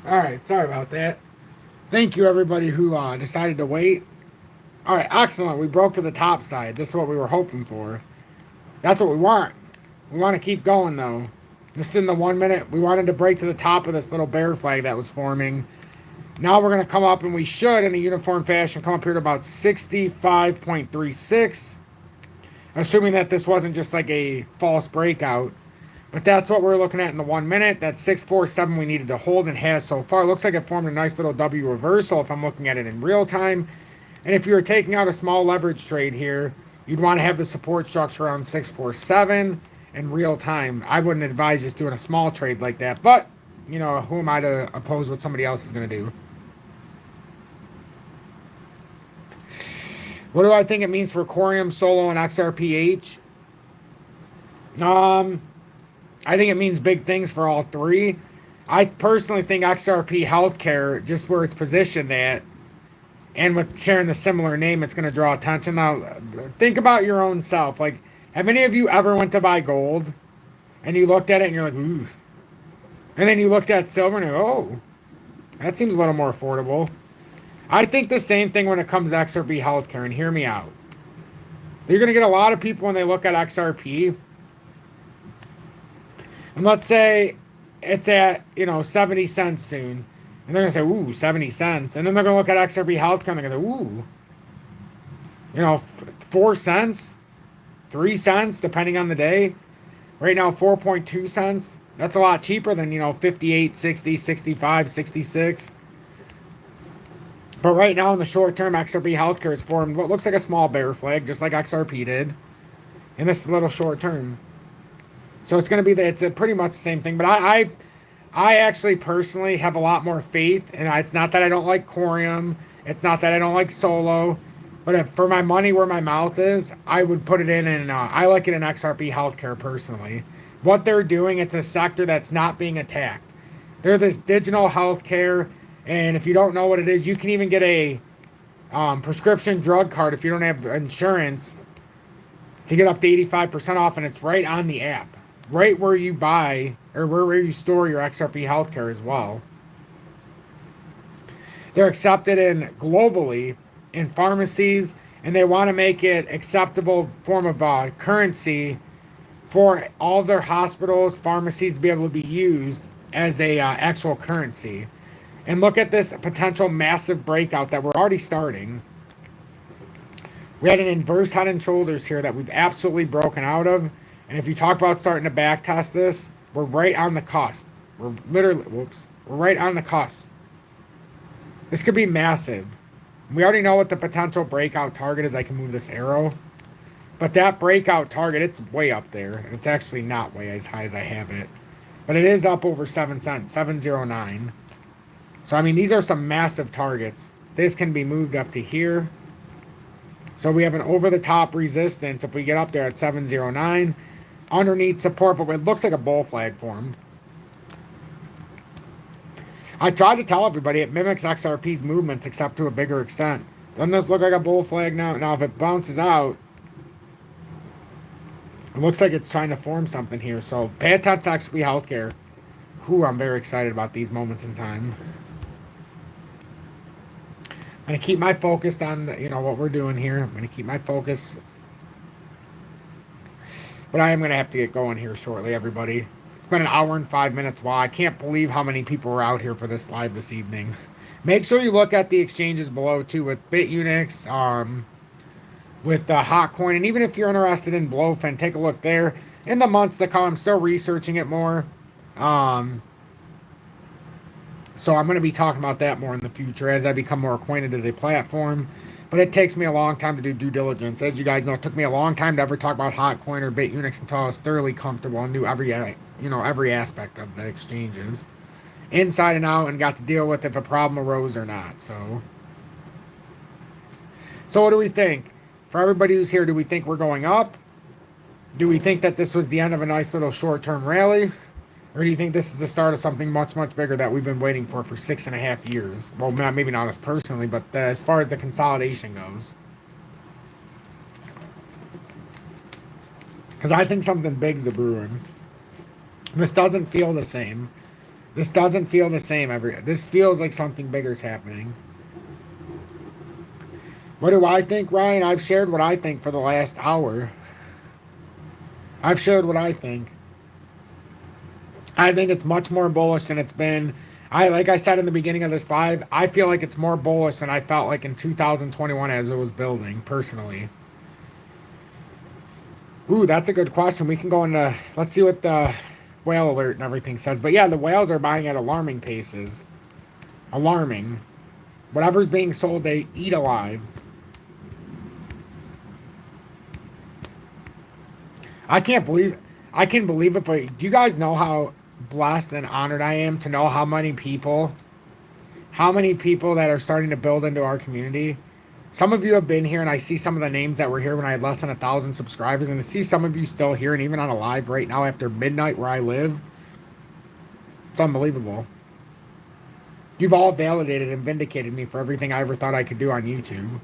All right, sorry about that. Thank you, everybody who decided to wait. All right, excellent. We broke to the top side. This is what we were hoping for. That's what we want. We want to keep going, though. This is in the 1 minute. We wanted to break to the top of this little bear flag that was forming. Now we're going to come up, and we should, in a uniform fashion, come up here to about 65.36. Assuming that this wasn't just like a false breakout. But that's what we're looking at in the 1 minute. That 647 we needed to hold and has so far. It looks like it formed a nice little W reversal if I'm looking at it in real time. And if you were taking out a small leverage trade here, you'd want to have the support structure around 647 in real time. I wouldn't advise just doing a small trade like that. But, you know, who am I to oppose what somebody else is going to do? What do I think it means for Corium, Solo, and XRPH? I think it means big things for all three. I personally think XRP Healthcare, just where it's positioned at, and with sharing the similar name, it's going to draw attention. Now, think about your own self. Like, have any of you ever went to buy gold, and you looked at it, and you're like, ooh. And then you looked at silver, and you're like, oh, that seems a little more affordable. I think the same thing when it comes to XRP Healthcare, and hear me out. You're going to get a lot of people when they look at XRP, and let's say it's at, 70 cents soon. And they're going to say, ooh, 70 cents. And then they're going to look at XRP Healthcare and they're going to say, ooh, 4 cents, 3 cents, depending on the day. Right now, 4.2 cents. That's a lot cheaper than, 58, 60, 65, 66. But right now, in the short term, XRP Healthcare has formed what looks like a small bear flag, just like XRP did. And this is a little short term. So it's going to be it's pretty much the same thing. But I actually personally have a lot more faith. And it's not that I don't like Corium. It's not that I don't like Solo. But if for my money where my mouth is, I would put it in. And I like it in XRP Healthcare personally. What they're doing, it's a sector that's not being attacked. They're this digital healthcare. And if you don't know what it is, you can even get a prescription drug card if you don't have insurance to get up to 85% off. And it's right on the app. Right where you buy or where you store your XRP Healthcare as well. They're accepted globally in pharmacies, and they want to make it acceptable form of currency for all their hospitals, pharmacies to be able to be used as a actual currency. And look at this potential massive breakout that we're already starting. We had an inverse head and shoulders here that we've absolutely broken out of. And if you talk about starting to back test this, we're right on the cusp. We're right on the cusp. This could be massive. We already know what the potential breakout target is. I can move this arrow. But that breakout target, it's way up there. It's actually not way as high as I have it. But it is up over 7 cents, 709. So, I mean, these are some massive targets. This can be moved up to here. So we have an over-the-top resistance if we get up there at 709. Underneath support, but it looks like a bull flag formed. I tried to tell everybody it mimics XRP's movements except to a bigger extent. Doesn't this look like a bull flag now? Now, if it bounces out, it looks like it's trying to form something here. So pay attention to XP Healthcare. Whew, I'm very excited about these moments in time. I'm going to keep my focus on, what we're doing here. I'm going to keep my focus. But I am going to have to get going here shortly, everybody. It's been an hour and 5 minutes. Wow, I can't believe how many people were out here for this live this evening. Make sure you look at the exchanges below, too, with BITUNIX, with HOTCOIN. And even if you're interested in BLOFIN, take a look there. In the months to come, I'm still researching it more. So I'm going to be talking about that more in the future as I become more acquainted to the platform. But it takes me a long time to do due diligence. As you guys know, it took me a long time to ever talk about HOTCOIN or BITUNIX until I was thoroughly comfortable and knew every aspect of the exchanges, inside and out, and got to deal with if a problem arose or not. So what do we think? For everybody who's here, do we think we're going up? Do we think that this was the end of a nice little short-term rally? Or do you think this is the start of something much, much bigger that we've been waiting for 6.5 years? Well, maybe not us personally, but as far as the consolidation goes. Because I think something big's a brewing. This doesn't feel the same. This doesn't feel the same this feels like something bigger is happening. What do I think, Ryan? I've shared what I think for the last hour. I've shared what I think. I think it's much more bullish than it's been. Like I said in the beginning of this live, I feel like it's more bullish than I felt like in 2021 as it was building, personally. Ooh, that's a good question. We can go into, let's see what the whale alert and everything says. But yeah, the whales are buying at alarming paces. Alarming. Whatever's being sold, they eat alive. I can't believe, I can believe it, but do you guys know how blessed and honored I am to know how many people that are starting to build into our community? Some of you have been here, and I see some of the names that were here when I had less than 1,000 subscribers, and to see some of you still here and even on a live right now after midnight where I live, it's unbelievable. You've all validated and vindicated me for everything I ever thought I could do on YouTube.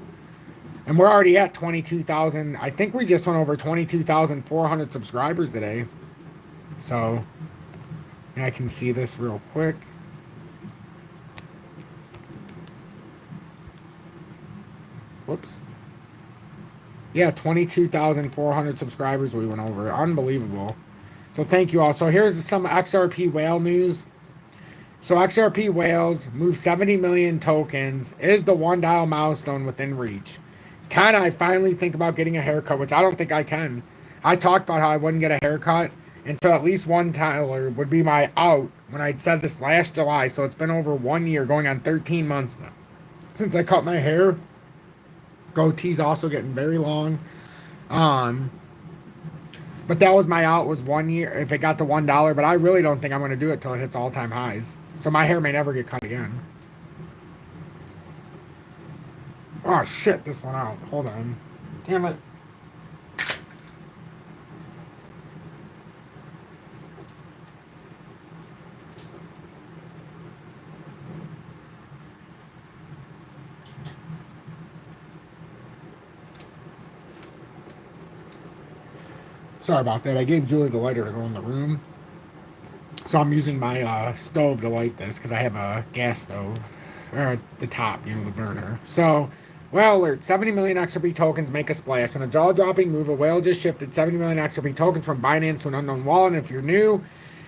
And we're already at 22,000. I think we just went over 22,400 subscribers today. So, I can see this real quick. Whoops. Yeah, 22,400 subscribers we went over. Unbelievable. So thank you all. So here's some XRP whale news. So XRP whales move 70 million tokens. Is the $1 milestone within reach? Can I finally think about getting a haircut, which I don't think I can. I talked about how I wouldn't get a haircut until at least $1 would be my out when I said this last July. So it's been over 1 year, going on 13 months now since I cut my hair. Goatee's also getting very long. But that was my out, was 1 year if it got to $1. But I really don't think I'm going to do it till it hits all-time highs. So my hair may never get cut again. Oh shit, this went out. Hold on. Damn it. Sorry about that. I gave Julie the lighter to go in the room. So I'm using my stove to light this because I have a gas stove. Or at the top, you know, the burner. So, whale alert. 70 million XRP tokens make a splash. On a jaw-dropping move, a whale just shifted 70 million XRP tokens from Binance to an unknown wallet. And if you're new,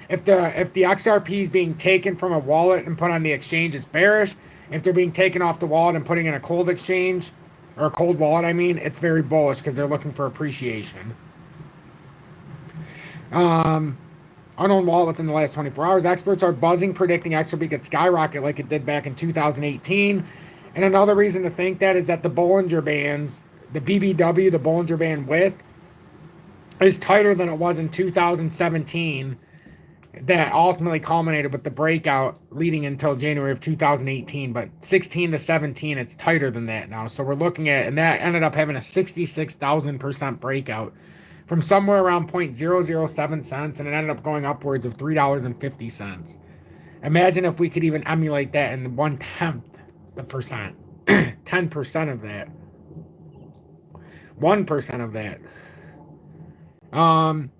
if the XRP is being taken from a wallet and put on the exchange, it's bearish. If they're being taken off the wallet and putting in a cold exchange, or a cold wallet, I mean, it's very bullish because they're looking for appreciation. Unknown wallet within the last 24 hours. Experts are buzzing, predicting XRP could skyrocket like it did back in 2018. And another reason to think that is that the Bollinger Bands, the BBW, the Bollinger Band width, is tighter than it was in 2017. That ultimately culminated with the breakout leading until January of 2018. But 16 to 17, it's tighter than that now. So we're looking at, and that ended up having a 66,000% breakout from somewhere around 0.007 cents, and it ended up going upwards of $3.50. Imagine if we could even emulate that in 1/10 the percent, 10% of that, 1% of that.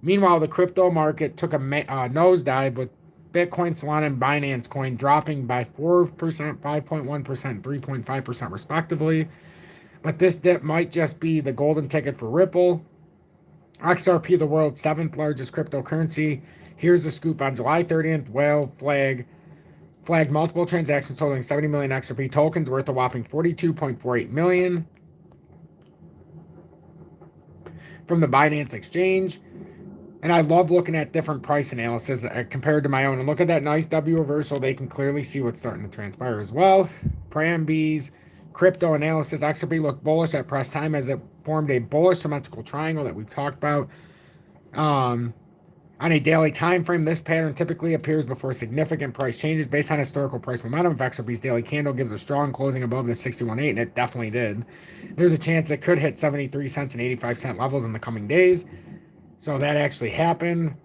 Meanwhile, the crypto market took a nosedive with Bitcoin, Solana, and Binance Coin dropping by 4%, 5.1%, 3.5% respectively. But this dip might just be the golden ticket for Ripple. XRP, the world's 7th largest cryptocurrency. Here's the scoop on July 30th. Whale flagged multiple transactions totaling 70 million XRP tokens worth a whopping 42.48 million from the Binance exchange. And I love looking at different price analysis compared to my own. And look at that nice W reversal. They can clearly see what's starting to transpire as well. Prambees, crypto analysis. XRP looked bullish at press time as it formed a bullish symmetrical triangle that we've talked about. On a daily time frame, this pattern typically appears before significant price changes based on historical price momentum. If XRP's daily candle gives a strong closing above the 61.8, and it definitely did, there's a chance it could hit 73 cents and 85 cent levels in the coming days. So that actually happened.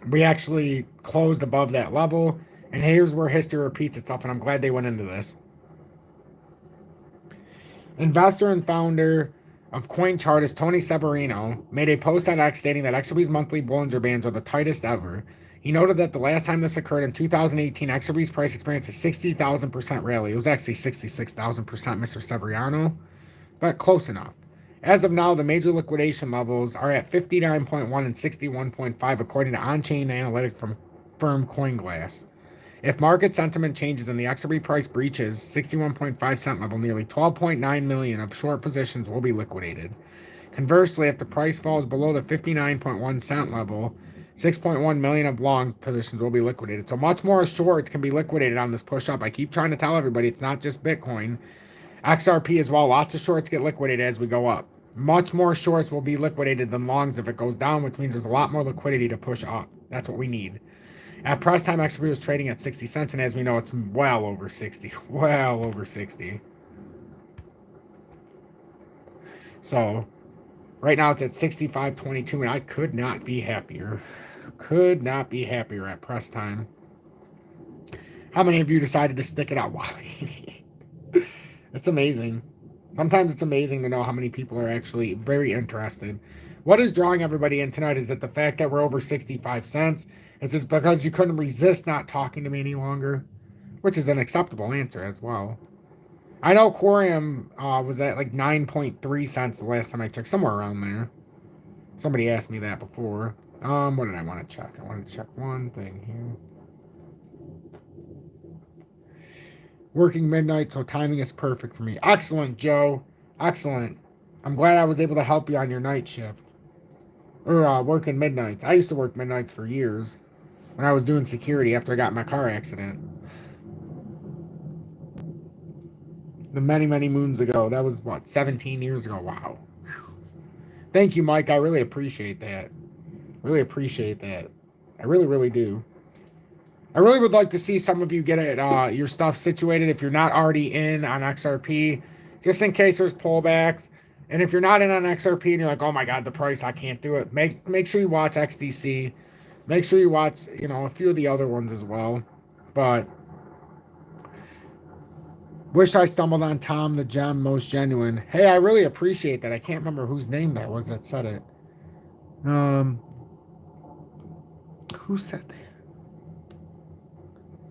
We actually closed above that level. And here's where history repeats itself, and I'm glad they went into this. Investor and founder of CoinChartist, Tony Severino, made a post on X stating that XRP's monthly Bollinger Bands are the tightest ever. He noted that the last time this occurred in 2018, XRP's price experienced a 60,000% rally. It was actually 66,000%, Mr. Severiano, but close enough. As of now, the major liquidation levels are at 59.1 and 61.5, according to on-chain analytics from firm CoinGlass. If market sentiment changes and the XRP price breaches 61.5 cent level, nearly 12.9 million of short positions will be liquidated. Conversely, if the price falls below the 59.1 cent level, 6.1 million of long positions will be liquidated. So much more shorts can be liquidated on this push up. I keep trying to tell everybody it's not just Bitcoin. XRP as well. Lots of shorts get liquidated as we go up. Much more shorts will be liquidated than longs if it goes down, which means there's a lot more liquidity to push up. That's what we need. At press time, XRP was trading at 60 cents, and as we know, it's well over 60. Well over 60. So, right now it's at 65.22, and I could not be happier. Could not be happier at press time. How many of you decided to stick it out? Wow. It's amazing. Sometimes it's amazing to know how many people are actually very interested. What is drawing everybody in tonight is that the fact that we're over 65 cents is just because you couldn't resist not talking to me any longer, which is an acceptable answer as well. I know Quorium was at like 9.3 cents the last time I checked, somewhere around there. Somebody asked me that before. What did I want to check? I wanted to check one thing here. Working midnight, so timing is perfect for me. Excellent, Joe. Excellent. I'm glad I was able to help you on your night shift. Or working midnights. I used to work midnights for years when I was doing security after I got in my car accident. The many, many moons ago. That was, what, 17 years ago? Wow. Thank you, Mike. I really appreciate that. Really appreciate that. I really, really do. I really would like to see some of you get it, your stuff situated if you're not already in on XRP, just in case there's pullbacks. And if you're not in on XRP and you're like, oh my God, the price, I can't do it. Make sure you watch XDC. Make sure you watch, a few of the other ones as well. But wish I stumbled on Tom the Gem, most genuine. Hey, I really appreciate that. I can't remember whose name that was that said it. Who said that?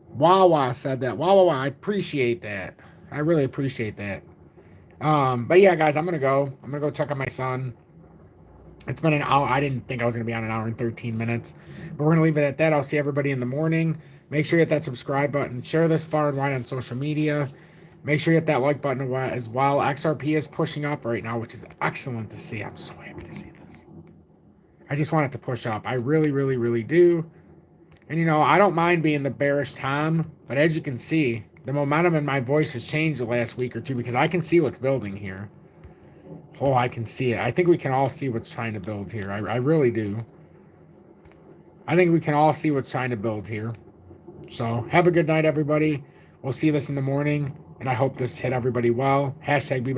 Wawa said that. Wawa, I appreciate that. I really appreciate that. But yeah, guys, I'm gonna go check on my son. It's been an hour. I didn't think I was gonna be on an hour and 13 minutes, but we're gonna leave it at that. I'll see everybody in the morning. Make sure you hit that subscribe button. Share this far and wide on social media. Make sure you hit that like button as well. XRP is pushing up right now, which is excellent to see. I'm so happy to see this. I just want it to push up. I really, really, really do. And, I don't mind being the bearish Tom, but as you can see, the momentum in my voice has changed the last week or two because I can see what's building here. Oh, I can see it. I think we can all see what's trying to build here. I really do. I think we can all see what's trying to build here. So, have a good night, everybody. We'll see this in the morning, and I hope this hit everybody well. # be